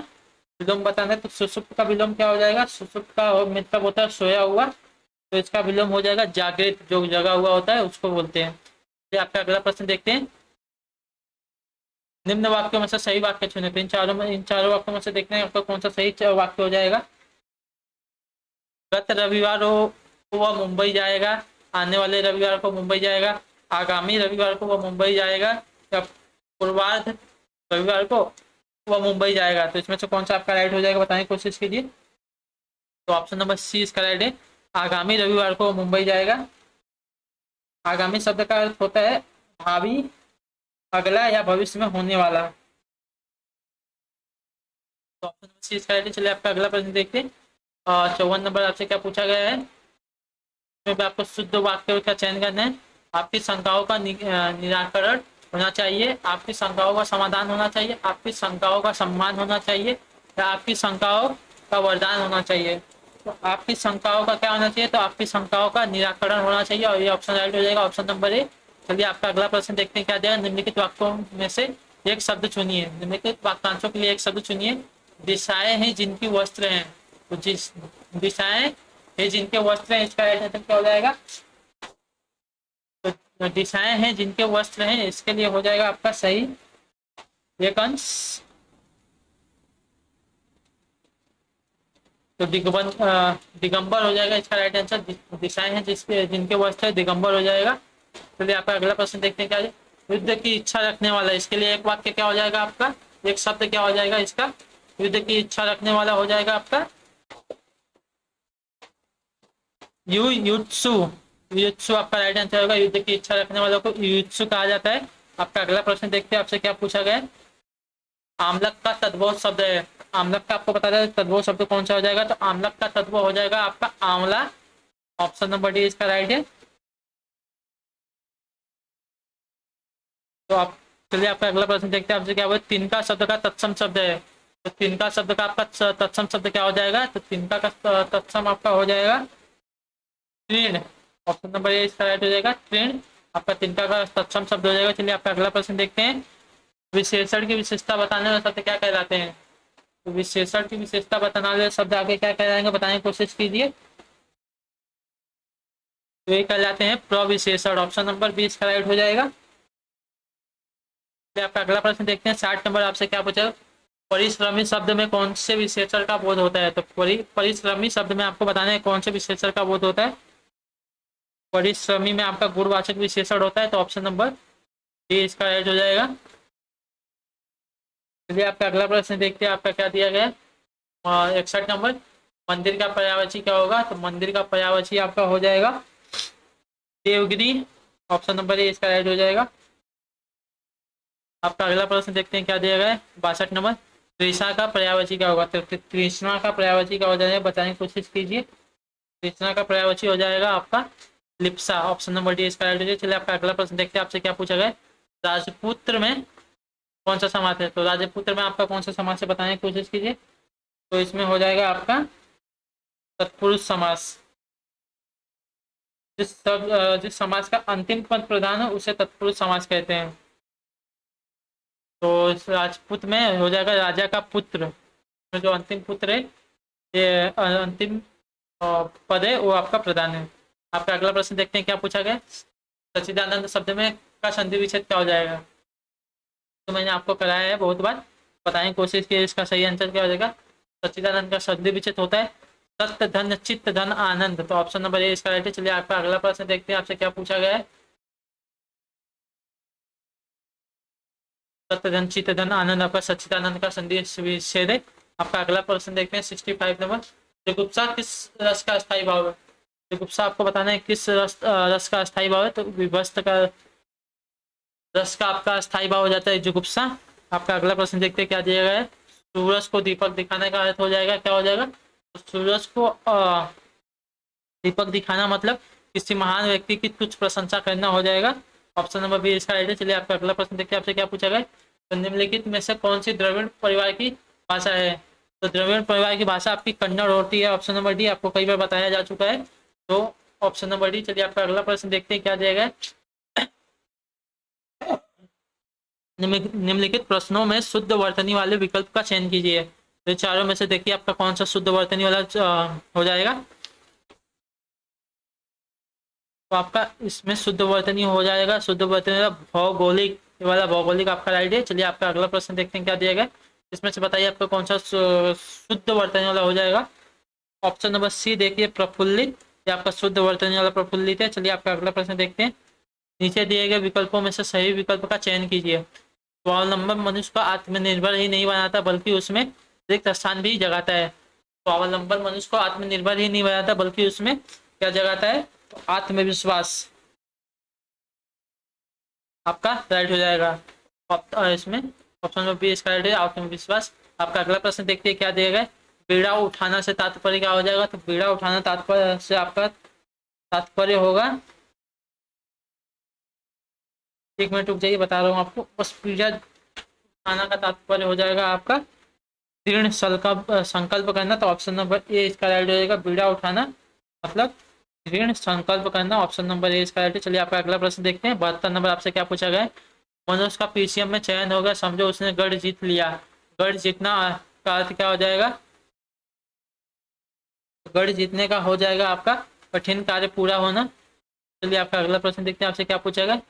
विलोम बताना है, तो सुषुप्त का विलोम क्या हो जाएगा? सुषुप्त का मतलब होता है सोया हुआ, तो इसका विलोम हो जाएगा जागृत, जो जगा हुआ होता है उसको बोलते हैं। चलिए आपका अगला प्रश्न देखते हैं। निम्न वाक्यों में से सही वाक्य चुने। तो इन चारों वाक्यों में से देखते हैं आपका कौन सा सही वाक्य हो जाएगा। गत रविवार को वह मुंबई जाएगा, आने वाले रविवार को मुंबई जाएगा, आगामी रविवार को वह मुंबई जाएगा, या पूर्वार्ध रविवार को वह मुंबई जाएगा। तो इसमें से कौन सा आपका राइट हो जाएगा बताने की कोशिश कीजिए। तो ऑप्शन नंबर सी इसका राइट है, आगामी रविवार को मुंबई जाएगा। आगामी शब्द का अर्थ होता है भावी, अगला या भविष्य में होने वाला। तो ऑप्शन नंबर सी इसका राइट है। चलिए आपका अगला प्रश्न देखते हैं। 54 नंबर आपसे क्या पूछा गया है। इसमें आपको शुद्ध वाक्य का चयन करना है। आपकी शंकाओं का निराकरण होना चाहिए, आपकी शंकाओं का समाधान होना चाहिए, आपकी शंकाओं का सम्मान होना चाहिए, या आपकी शंकाओं का वरदान होना चाहिए। तो आपकी शंकाओं का क्या होना चाहिए? तो आपकी शंकाओं का निराकरण होना चाहिए, और ये ऑप्शन राइट हो जाएगा, ऑप्शन नंबर ए। चलिए आपका अगला प्रश्न देखते हैं क्या देगा। निम्नलिखित वाक्यों में से एक शब्द चुनिए। निम्नलिखित वाक्यांशों के लिए एक शब्द चुनिए। दिशाएं हैं जिनकी वस्त्र हैं, तो जिस दिशाएं हैं जिनके वस्त्र हैं, इसका राइट आंसर क्या हो जाएगा? तो दिशाएं हैं जिनके वस्त्र हैं, इसके लिए हो जाएगा आपका सही एक अंश। तो दिगंबर हो जाएगा इसका राइट आंसर। दिशाएं हैं जिसके जिनके वस्त्र है, दिगंबर हो जाएगा। चलिए आपका अगला प्रश्न देखते हैं क्या है। युद्ध की इच्छा रखने वाला, इसके लिए एक वाक्य क्या हो जाएगा आपका, एक शब्द क्या हो जाएगा इसका? युद्ध की इच्छा रखने वाला हो जाएगा आपका युत्सु। युत्सु आपका राइट आंसर होगा। युद्ध की इच्छा रखने वालों को युत्सु कहा जाता है। आपका अगला प्रश्न देखते हैं आपसे क्या पूछा गया है। आमलक का तद्भव शब्द है, आमलक का आपको पता है तद्भव शब्द कौन सा हो जाएगा? तो आमलक का तद्भव हो जाएगा आपका आंवला, ऑप्शन नंबर डी इसका राइट है। तो आप चलिए आपका अगला प्रश्न देखते हैं आपसे क्या हुआ। तिनका शब्द का तत्सम शब्द है, तो तिनका शब्द का आपका तत्सम शब्द क्या हो जाएगा? तो तिनका का तत्सम आपका हो जाएगा तृण, ऑप्शन नंबर ए इसका राइट हो जाएगा, तृण आपका तिनका का तत्सम शब्द हो जाएगा। चलिए आपका अगला प्रश्न देखते हैं। विशेषण की विशेषता बताने वाले शब्द क्या कहलाते हैं? तो विशेषण की विशेषता बताने वाले शब्द आगे क्या कहलाएंगे बताने की कोशिश कीजिए। तो ये कहलाते हैं प्रविशेषण, ऑप्शन नंबर 20 का राइट हो जाएगा। आपका अगला प्रश्न देखते हैं। 60 नंबर आपसे क्या पूछा। परिश्रमी शब्द में कौन से विशेषण का बोध होता है? तो परिश्रमी शब्द में आपको बताना है कौन से विशेषण का बोध होता है। परिश्रमी में आपका गुणवाचक विशेषण होता है, तो ऑप्शन नंबर डी इसका राइट हो जाएगा। चलिए आपका अगला प्रश्न देखते हैं आपका क्या दिया गया है। 61 नंबर। मंदिर का पर्यायवाची क्या होगा? तो मंदिर का पर्यायवाची आपका हो जाएगा देवगिरी। ऑप्शन नंबर ए इसका राइट हो जाएगा। आपका अगला प्रश्न देखते हैं क्या दिया गया है 62 नंबर। तृष्णा का पर्यायवाची क्या होगा? तो तृष्णा का पर्यायवाची क्या हो जाएगा बताने की कोशिश कीजिए। तृष्णा का पर्यायवाची हो जाएगा आपका लिप्सा। ऑप्शन नंबर डी इसका राइट हो जाएगा। चलिए आपका अगला प्रश्न देखते हैं आपसे क्या पूछा गया है। राजपुत्र में कौन सा समास है? तो राजपुत्र में आपका कौन सा समास है बताने की कोशिश कीजिए। तो इसमें हो जाएगा आपका तत्पुरुष समास। जिस समास का अंतिम पद प्रधान हो उसे तत्पुरुष समास कहते हैं। तो इस राजपूत में हो जाएगा राजा का पुत्र, जो अंतिम पुत्र है, ये अंतिम पद है वो आपका प्रधान है। आपका अगला प्रश्न देखते हैं क्या पूछा गया। सच्चिदानंद शब्द में का संधि विच्छेद क्या हो जाएगा? तो मैंने आपको कराया है बहुत बार, बताने की कोशिश की इसका सही आंसर क्या हो जाएगा। सच्चिदानंद का संधि विच्छेद होता है सत्य धन चित्त धन आनंद। तो ऑप्शन नंबर ए इसका राइट है। चलिए आपका अगला प्रश्न देखते हैं आपसे क्या पूछा गया है। सत्य धन चित्त धन आनंद आपका सच्चिदानंद का संधि विच्छेद है। आपका अगला प्रश्न देखते हैं 65 नंबर। जुगुप्सा किस रस का स्थायी भाव है? जुगुप्सा आपको बताना है किस रस का स्थायी भाव है। तो विभस्त का रस का आपका स्थायी भाव हो जाता है जुगुप्सा। आपका अगला प्रश्न देखते हैं क्या दिया गया है। सूरज को दीपक दिखाने का अर्थ हो जाएगा क्या हो जाएगा। तो सूरज को दीपक दिखाना मतलब किसी महान व्यक्ति की तुच्छ प्रशंसा करना हो जाएगा। ऑप्शन नंबर बी इसका राइट है। चलिए आपका अगला प्रश्न देखते हैं आपसे क्या पूछा गया। तो निम्नलिखित में से कौन सी द्रविड़ परिवार की भाषा है? तो द्रविड़ परिवार की भाषा आपकी कन्नड़ होती है। ऑप्शन नंबर डी आपको कई बार बताया जा चुका है। तो ऑप्शन नंबर डी। चलिए आपका अगला प्रश्न देखते हैं क्या दिया गया। निम्नलिखित प्रश्नों में शुद्ध वर्तनी वाले विकल्प का चयन कीजिए। तो चारों में से देखिए आपका कौन सा शुद्ध वर्तनी वाला हो जाएगा। तो आपका इसमें शुद्ध वर्तनी हो जाएगा शुद्ध वर्तनी वाला भौगोलिक वाला भौगोलिक आपका राइट है। चलिए आपका अगला प्रश्न देखते हैं क्या दिया गया। इसमें से बताइए आपका कौन सा शुद्ध वर्तनी वाला हो जाएगा। ऑप्शन नंबर सी देखिए प्रफुल्लित, ये आपका शुद्ध वर्तनी वाला प्रफुल्लित है। चलिए आपका अगला प्रश्न देखते हैं। नीचे दिए गए विकल्पों में से सही विकल्प का चयन कीजिए। स्वावलंबन मनुष्य को आत्मनिर्भर ही नहीं बनाता बल्कि उसमें रिक्त स्थान भी जगाता है। स्वावलंबन मनुष्य को आत्मनिर्भर ही नहीं बनाता बल्कि उसमें क्या जगाता है। तो आत्मविश्वास आपका राइट हो जाएगा। इसमें ऑप्शन नंबर बी इसका राइट है आत्मविश्वास। आपका अगला प्रश्न देखते हैं क्या दिया गया। बीड़ा उठाना से तात्पर्य क्या हो जाएगा। तो बीड़ा उठाना तात्पर्य से आपका तात्पर्य होगा, एक मिनट रुक जाइए बता रहा हूँ आपको। बस बीड़ा उठाना का तात्पर्य हो जाएगा आपका दृढ़ संकल्प करना। तो ऑप्शन नंबर ए इसका राइट हो जाएगा। बीड़ा उठाना मतलब दृढ़ संकल्प करना। ऑप्शन नंबर ए इसका राइट है। चलिए आपका अगला प्रश्न देखते हैं 72 नंबर। आपसे क्या पूछा गया है। मनुष्य का पीसीएम में चयन हो गया, समझो उसने गढ़ जीत लिया। गढ़ जीतना का अर्थ क्या हो जाएगा। गढ़ जीतने का हो जाएगा आपका कठिन कार्य पूरा होना। चलिए आपका अगला प्रश्न देखते हैं आपसे क्या पूछा गया।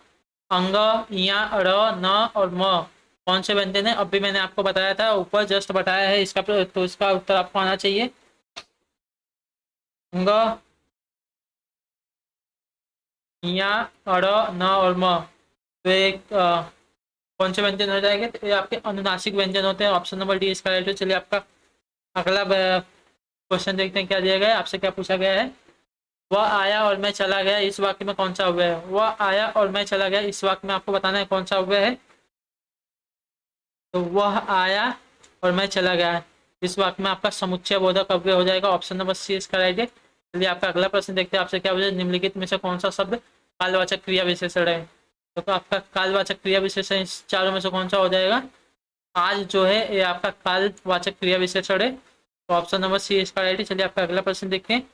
अंग, या, र, न और म कौन से व्यंजन है? अभी मैंने आपको बताया था ऊपर जस्ट बताया है इसका, तो इसका उत्तर आपको आना चाहिए। अंग, या, र, न और म तो एक कौन से व्यंजन हो जाएंगे। तो ये आपके अनुनासिक व्यंजन होते हैं। ऑप्शन नंबर डी इसका राइट है। चलिए आपका अगला क्वेश्चन देखते हैं क्या दिया गया है। आपसे क्या पूछा गया है। वह आया और मैं चला गया इस वाक्य में कौन सा अव्यय है। वह आया और मैं चला गया इस वाक्य में आपको बताना है कौन सा अव्यय है। तो वह आया और मैं चला गया इस वाक्य में आपका समुच्चय बोधक अव्यय हो जाएगा। ऑप्शन नंबर सी इसका राइट है। चलिए आपका अगला प्रश्न देखते हैं आपसे क्या पूछा। निम्नलिखित में से कौन सा शब्द कालवाचक क्रिया विशेषण है। तो आपका कालवाचक क्रिया विशेषण इस चारों में से कौन सा हो जाएगा। आज जो है ये आपका कालवाचक क्रिया विशेषण है। तो ऑप्शन नंबर सी इसका राइट है। चलिए आपका अगला प्रश्न देखते हैं।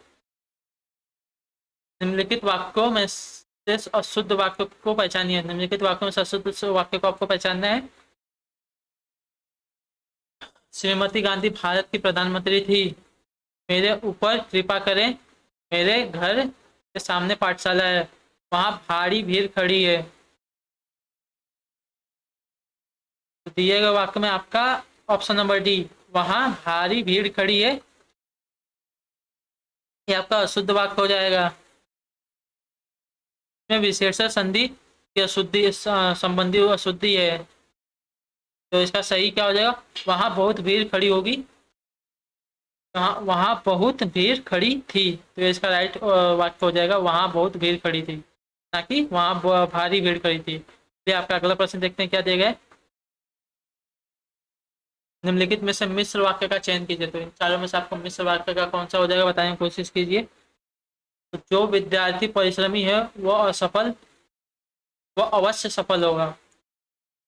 निम्नलिखित वाक्यों में से अशुद्ध वाक्य को पहचानिए। निम्नलिखित वाक्यों में से अशुद्ध वाक्य को आपको पहचानना है। श्रीमती गांधी भारत की प्रधानमंत्री थी। मेरे ऊपर कृपा करें, मेरे घर के सामने पाठशाला है, वहां भारी भीड़ खड़ी है। तो दिए गए वाक्य में आपका ऑप्शन नंबर डी वहां भारी भीड़ खड़ी है ये आपका अशुद्ध वाक्य हो जाएगा। इसमें विशेषण संधि की अशुद्धि संबंधी अशुद्धि है। तो इसका सही क्या हो जाएगा। वहां बहुत भीड़ खड़ी होगी। वहाँ वहाँ बहुत भीड़ खड़ी थी, तो इसका राइट वाक्य हो जाएगा वहाँ बहुत भीड़ खड़ी थी, ना कि वहाँ भारी भीड़ खड़ी थी। चलिए आपका अगला प्रश्न देखते हैं क्या दिया गया है। निम्नलिखित में से मिश्र वाक्य का चयन कीजिए, तो इन चारों में से आपको मिश्र वाक्य का कौन सा हो जाएगा बताने की कोशिश कीजिए। तो जो विद्यार्थी परिश्रमी है वह अवश्य सफल होगा।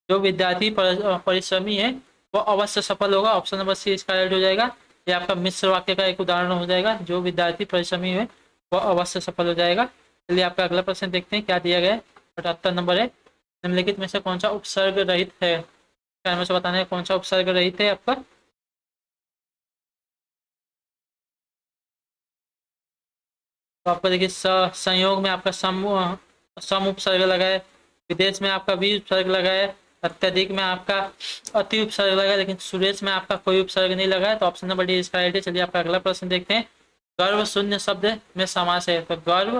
जो विद्यार्थी परिश्रमी है वो अवश्य सफल होगा, ऑप्शन नंबर सी इसका राइट हो जाएगा। ये आपका मिश्र वाक्य का एक उदाहरण हो जाएगा, जो विद्यार्थी परिश्रमी है वो अवश्य सफल हो जाएगा। चलिए आपका अगला प्रश्न देखते हैं क्या दिया गया है। 78 नंबर है, निम्नलिखित में से कौन सा उपसर्ग रहित है, क्या में से बताना है कौन सा उपसर्ग रहित है आपका। तो आपको देखिए संयोग में आपका सम उपसर्ग लगा है, विदेश में आपका भी उपसर्ग लगा है, अत्यधिक में आपका अति उपसर्ग लगा है, लेकिन सुरेश में आपका कोई उपसर्ग नहीं लगा है, तो ऑप्शन नंबर डी इसका राइट है। चलिए आपका अगला प्रश्न देखते हैं। गर्व शून्य शब्द में समास है, तो गर्व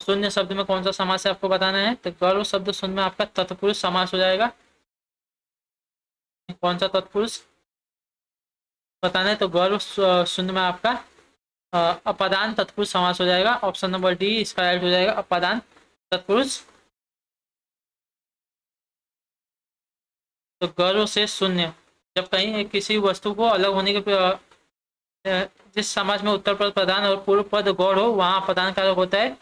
शून्य शब्द में कौन सा समास है आपको बताना है। तो गर्व शब्द शून्य में आपका तत्पुरुष समास हो जाएगा। कौन सा तत्पुरुष बताना है, तो गर्व शून्य में आपका अपादान तत्पुरुष समास हो जाएगा। ऑप्शन नंबर डी इसका राइट हो जाएगा, अपादान तत्पुरुष। तो गर्व से शून्य, जब कहीं किसी वस्तु को अलग होने के जिस समाज में उत्तर पद प्रधान और पूर्व पद गौड़ हो वहाँ प्रधान कारक होता है,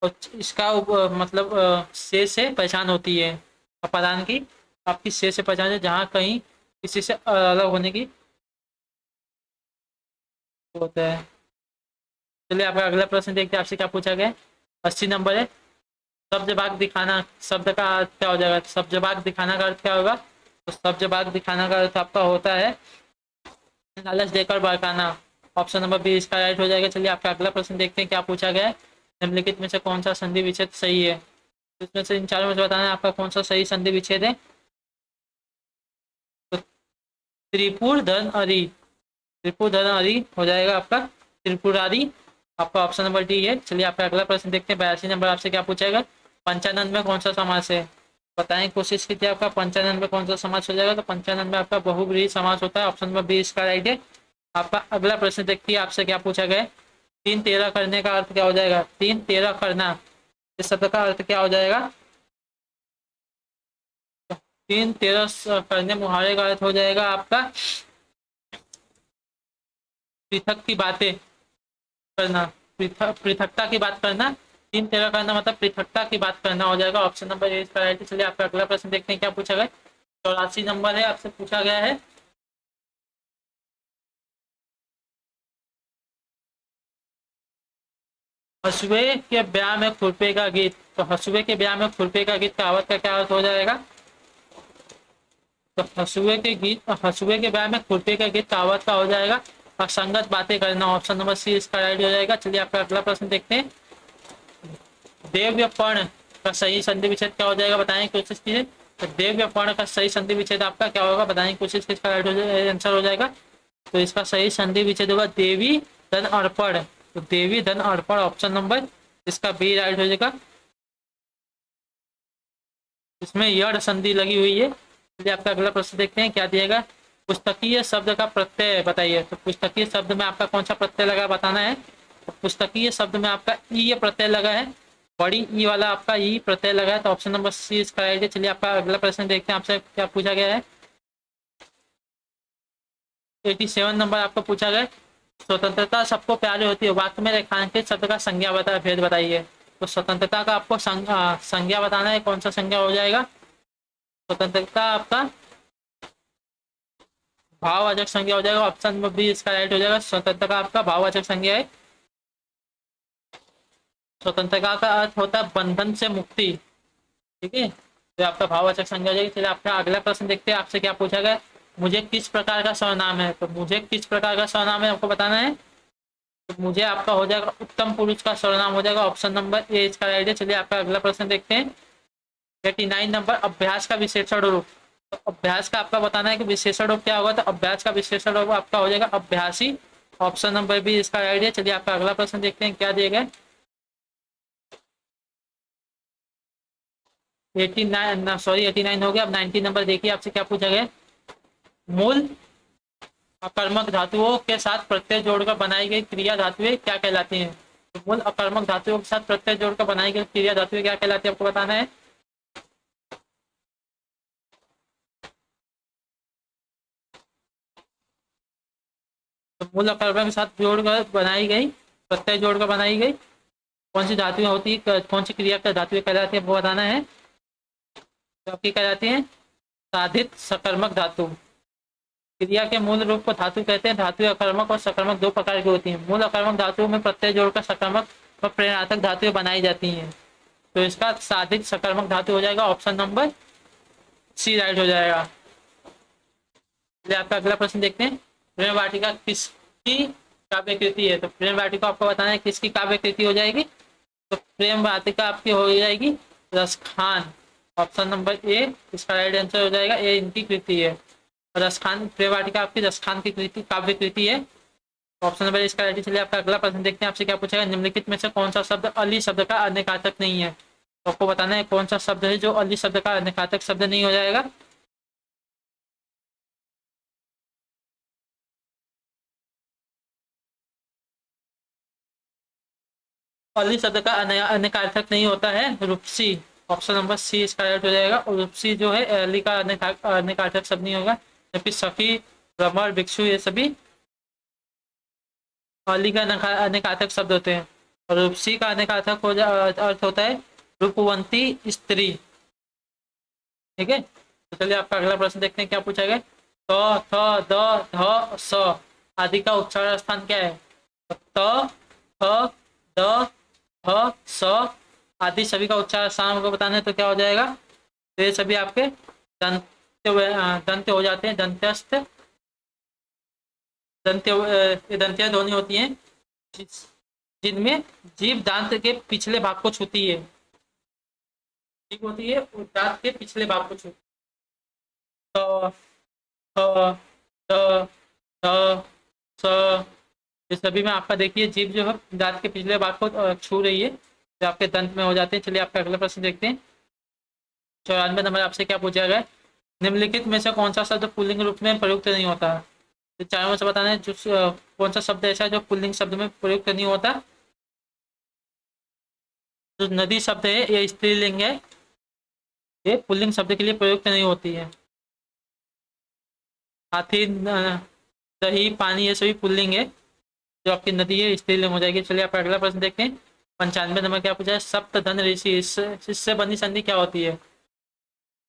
और इसका मतलब से पहचान होती है। अपादान की आपकी से पहचान है जहाँ कहीं किसी से अलग होने की होता है। चलिए आपका अगला प्रश्न देखते हैं आपसे क्या पूछा गया है। 80 नंबर है, शब्द भाग दिखाना शब्द का अर्थ क्या हो जाएगा। शब्द भाग दिखाना का अर्थ क्या होगा, तो शब्द भाग दिखाना का अर्थ आपका होता है लालच देकर भड़काना। ऑप्शन नंबर बी इसका राइट हो जाएगा। चलिए आपका अगला प्रश्न देखते हैं क्या पूछा गया है। निम्नलिखित में से कौन सा संधि विच्छेद सही है, तो इसमें से इन चारों में से बताना है आपका कौन सा सही संधि विच्छेद है। तो त्रिपुर धन अरी, त्रिपुर धन अरी हो जाएगा आपका त्रिपुरारी। आपका ऑप्शन नंबर डी है। चलिए आपका अगला प्रश्न देखते हैं। 82 नंबर आपसे क्या पूछेगा, पंचानंद में कौन सा समास है, बताएं कोशिश कीजिए आपका पंचानंद में कौन सा समास हो जाएगा। तो पंचानंद में आपका बहुब्रीहि समास होता है, ऑप्शन नंबर बी इसका राइट है। आपका अगला प्रश्न देखिए आपसे क्या पूछा गया है। 3-13 करने का अर्थ क्या हो जाएगा। 3-13 करना इस शब्द का अर्थ क्या हो जाएगा। 3-13 करने मुहावरे का अर्थ हो जाएगा आपका पृथक की बातें करना, पृथकता की बात करना। 3-13 करना मतलब पृथकता की बात करना हो जाएगा। ऑप्शन नंबर ए इसका राइट है। चलिए आपका अगला प्रश्न देखते हैं क्या पूछा गया। 84 नंबर है, आपसे पूछा गया है हसुए के ब्याह में खुरपे का गीत। तो हसुए के ब्याह में खुरपे का गीत कहावत का क्या अर्थ हो जाएगा। तो हसुए के ब्याह में खुरपे का गीत कहावत का हो जाएगा असंगत बातें करना। ऑप्शन नंबर सी इसका राइट हो जाएगा। चलिए आपका अगला प्रश्न देखते हैं। देव्यपर्ण का सही संधि विच्छेद क्या हो जाएगा बताने की कोशिश कीजिए। तो देव्यपर्ण का सही संधि विच्छेद आपका क्या होगा बताने की कोशिश कीजिए, इसका राइट आंसर हो जाएगा। तो इसका सही संधि विच्छेद होगा देवी धन अर्पण। तो देवी धन अर्पण ऑप्शन नंबर इसका बी राइट हो जाएगा। इसमें यड़ संधि लगी हुई है। चलिए आपका अगला प्रश्न देखते हैं क्या दिएगा। पुस्तकीय शब्द का प्रत्यय बताइए। तो पुस्तकीय शब्द में आपका कौन सा प्रत्यय लगा बताना है। तो पुस्तकीय शब्द में आपका ई प्रत्यय लगा है, बड़ी ई वाला आपका ई प्रत्यय लगा है, तो ऑप्शन नंबर सी इसका राइट है। चलिए आपका अगला प्रश्न देखते हैं आपसे क्या पूछा गया है। 87 नंबर आपको पूछा गया स्वतंत्रता सबको प्यारी होती है, वाक्य में रेखांकित शब्द का संज्ञा भेद बताइए। तो स्वतंत्रता का आपको संज्ञा बताना है, कौन सा संज्ञा हो जाएगा। स्वतंत्रता आपका भाववाचक संज्ञा हो जाएगा। ऑप्शन नंबर बी इसका राइट हो जाएगा। स्वतंत्रता का आपका भाववाचक संज्ञा है। स्वतंत्रता का अर्थ होता है बंधन से मुक्ति, ठीक है, तो आपका भाववाचक संज्ञा हो जाएगी। चलिए आपका अगला प्रश्न देखते हैं आपसे क्या पूछा गया। मुझे किस प्रकार का सर्वनाम है। तो मुझे किस प्रकार का सर्वनाम है आपको बताना है। तो मुझे आपका हो जाएगा उत्तम पुरुष का सर्वनाम हो जाएगा। ऑप्शन नंबर ए इसका राइट है। चलिए आपका अगला प्रश्न देखते हैं। 89 नंबर अभ्यास का विशेषण रूप। तो अभ्यास का आपका बताना है कि विशेषण रूप क्या होगा। तो अभ्यास का विशेषण रूप आपका हो जाएगा अभ्यासी। ऑप्शन नंबर बी इसका राइट है। चलिए आपका अगला प्रश्न देखते हैं क्या दिए गए। 89 हो गया, अब 90 नंबर देखिए आपसे क्या पूछा गया। मूल अकर्मक धातुओं के साथ प्रत्यय जोड़कर बनाई गई क्रिया धातुएं क्या कहलाती हैं? तो मूल अकर्मक धातुओं के साथ प्रत्यय जोड़कर बनाई गई क्रिया धातुएं क्या कहलाती है, आपको बताना है। तो मूल अकर्मक के साथ जोड़कर बनाई गई, प्रत्यय जोड़कर बनाई गई कौन सी धातुएं होती है, कौन सी क्रिया का धातुएं कहलाती है, वो बताना है। तो आपकी कहलाती है साधित सकर्मक धातु। क्रिया के मूल रूप को धातु कहते हैं। धातु अकर्मक और सकर्मक दो प्रकार की होती हैं। मूल अकर्मक धातुओं में प्रत्यय जोड़कर सकर्मक और प्रेरणात्मक धातुएं बनाई जाती हैं। तो इसका साधित सकर्मक धातु हो जाएगा ऑप्शन नंबर सी राइट हो जाएगा। चलिए आपका अगला प्रश्न देखते हैं। प्रेम वाटिका किसकी काव्य कृति है? तो प्रेम वाटिका आपको बताना है किसकी काव्य कृति हो जाएगी। तो प्रेम वाटिका आपकी हो जाएगी रसखान। ऑप्शन नंबर ए इसका राइट आंसर हो जाएगा। ए इनकी कृति है। रसखान, प्रेम वाटिका आपकी रसखान की कृति, काव्य कृति है। ऑप्शन नंबर इसका राइट। चलिए आपका अगला प्रश्न देखते हैं। आपसे क्या पूछेगा, निम्नलिखित में से कौन सा शब्द अली शब्द का अन्यकार्थक नहीं है? तो आपको बताना है कौन सा शब्द है जो अली शब्द का अन्यकार्थक शब्द नहीं हो जाएगा। अली शब्द का अन्यकार्थक नहीं होता है रूपसी। ऑप्शन नंबर सी इसका राइट हो जाएगा। और रूपसी जो है अली का अन्यकार्थक शब्द नहीं होगा। जबकि सखी, भ्रमर, भिक्षु ये सभी अली का अनेकार्थक शब्द होते हैं। और रूपसी का अनेकार्थक अर्थ होता है रूपवंती स्त्री। ठीक है, तो चलिए आपका अगला प्रश्न देखते हैं क्या पूछा गया। त, थ, द, ध, स आदि का उच्चारण स्थान क्या है? त, थ, द, ध, स आदि सभी का उच्चारण स्थान को बताना है। तो क्या हो जाएगा, तो ये सभी आपके दंत दंत हो जाते हैं। दंत्यस्थ, दंतिया ध्वनि होती हैं जिनमें जीभ दांत के पिछले भाग को छूती है। जीभ होती है और दांत के पिछले भाग को छूती है। थ, थ, थ, स ये सभी में आपका देखिए जीभ जो है दांत के पिछले भाग को छू रही है, जो आपके दंत में हो जाते हैं। चलिए आपका अगला प्रश्न देखते हैं। 94 नंबर आपसे क्या पूछा गया है, निम्नलिखित में से कौन सा शब्द पुल्लिंग रूप में प्रयुक्त नहीं होता? तो चारों में से बताना है जो कौन सा शब्द ऐसा है जो पुल्लिंग शब्द में प्रयुक्त नहीं होता। जो नदी शब्द है ये स्त्रीलिंग है, ये पुल्लिंग शब्द के लिए प्रयुक्त नहीं होती है। हाथी, दही, पानी ये सभी पुल्लिंग है। जो आपकी नदी है स्त्रीलिंग हो जाएगी। चलिए आप अगला प्रश्न देखते हैं। 95 नंबर क्या पूछा है, सप्त धन ऋषि इससे बनी संधि क्या होती है?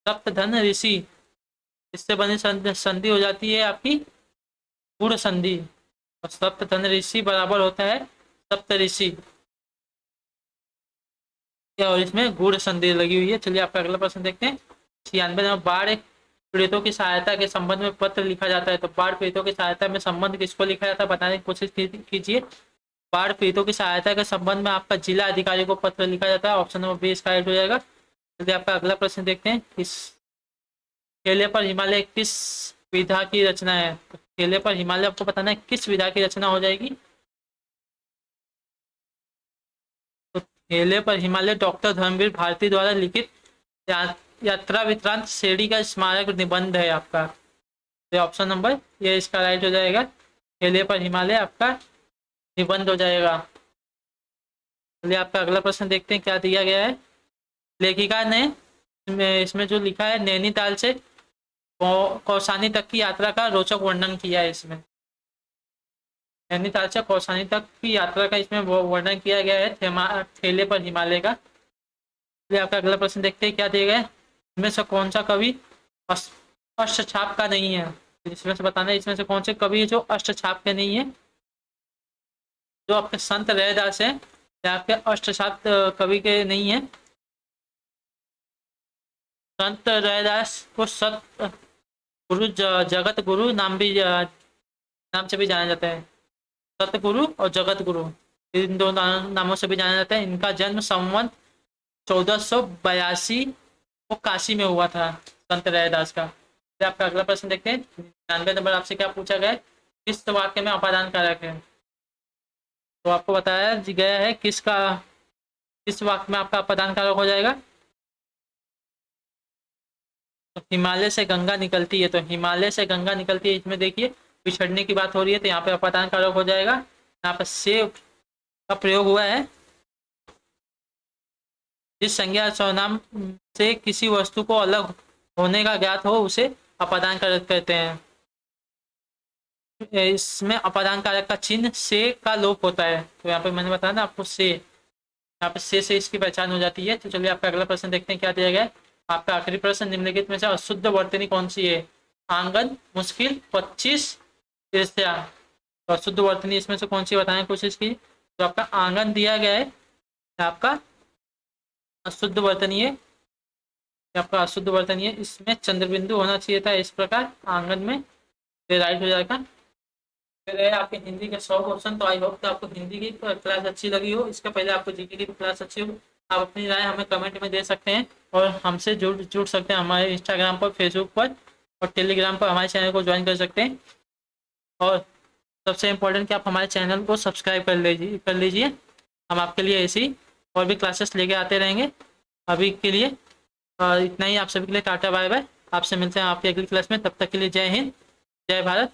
सप्त धन ऋषि इससे बनी संधि हो जाती है आपकी गुण संधि। और सप्त धन ऋषि बराबर होता है सप्त ऋषि, और इसमें गुण संधि लगी हुई है। चलिए आपका अगला प्रश्न देखते हैं। 96 नंबर, बाढ़ पीड़ितों की सहायता के संबंध में पत्र लिखा जाता है। तो बाढ़ पीड़ितों की सहायता में संबंध किसको लिखा जाता है बताने की कोशिश कीजिए। बाढ़ पीड़ितों की सहायता के संबंध में आपका जिला अधिकारी को पत्र लिखा जाता है। ऑप्शन नंबर बी इसका राइट हो जाएगा। चलिए आपका अगला प्रश्न देखते हैं। इस केले पर हिमालय किस विधा की रचना है? तो केले पर हिमालय आपको बताना है किस विधा की रचना हो जाएगी। तो केले पर हिमालय डॉक्टर धर्मवीर भारती द्वारा लिखित यात्रा वित्रांत श्रेणी का स्मारक निबंध है आपका। तो ऑप्शन नंबर ये इसका राइट हो जाएगा। केले पर हिमालय आपका निबंध हो जाएगा। चलिए आपका अगला प्रश्न देखते हैं क्या दिया गया है। लेखिका ने इसमें जो लिखा है, नैनीताल से कौसानी तक की यात्रा का रोचक वर्णन किया है। इसमें नैनीताल से कौसानी तक की यात्रा का इसमें वर्णन किया गया है ठेले पर हिमालय का। चलिए आपका अगला प्रश्न देखते हैं क्या दिया गया है। इनमें से कौन सा कवि अष्टछाप का नहीं है? इसमें से बताना है इसमें से कौन से कवि है जो अष्टछाप के नहीं है। जो आपके संत रैदास है या आपके अष्टछाप कवि के नहीं है। संत रैदास को सत गुरु जगत गुरु नाम से भी जाना जाता है। सतगुरु और जगत गुरु इन दो नामों से भी जाना जाता है। इनका जन्म संवत 1482 को काशी में हुआ था, संत रैदास का। फिर आपका अगला प्रश्न देखते हैं। 99 नंबर आपसे क्या पूछा गया है, किस वाक्य में अपादान कारक है? तो आपको बताया गया है किस वाक्य में आपका अपादान कारक हो जाएगा। तो हिमालय से गंगा निकलती है, तो हिमालय से गंगा निकलती है इसमें देखिए पिछड़ने की बात हो रही है तो यहाँ पे अपादान कारक हो जाएगा। यहाँ पर से का प्रयोग हुआ है। जिस संज्ञा सर्वनाम से किसी वस्तु को अलग होने का ज्ञात हो उसे अपादान कारक कहते हैं। इसमें अपादान कारक का चिन्ह से का लोप होता है। तो यहाँ पे मैंने बताया ना आपको से, यहाँ पे से इसकी पहचान हो जाती है। तो चलिए आपका अगला प्रश्न देखते हैं क्या दिया गया है। आपका आखिरी प्रश्न, निम्नलिखित में से अशुद्ध वर्तनी कौन सी है? आंगन, मुश्किल, 25, ईर्ष्या। तो अशुद्ध वर्तनी इसमें से कौन सी बताने की कोशिश की? तो आपका आंगन दिया गया है, आपका अशुद्ध वर्तनी है, आपका अशुद्ध वर्तनी है। इसमें चंद्र बिंदु होना चाहिए था इस प्रकार आंगन में, तो राइट हो जाएगा। फिर है आपके हिंदी के 100 क्वेश्चन। तो आई होप कि आपको हिंदी की क्लास अच्छी लगी हो। इसके पहले आपको जीके की क्लास अच्छी हो। आप अपनी राय हमें कमेंट में दे सकते हैं और हमसे जुड़ सकते हैं हमारे इंस्टाग्राम पर, फेसबुक पर और टेलीग्राम पर। हमारे चैनल को ज्वाइन कर सकते हैं। और सबसे इम्पोर्टेंट कि आप हमारे चैनल को सब्सक्राइब कर लीजिए। हम आपके लिए ऐसी और भी क्लासेस लेके आते रहेंगे। अभी के लिए इतना ही। आप सभी के लिए टाटा बाय बाय। आपसे मिलते हैं आपकी अगली क्लास में। तब तक के लिए जय हिंद, जय भारत।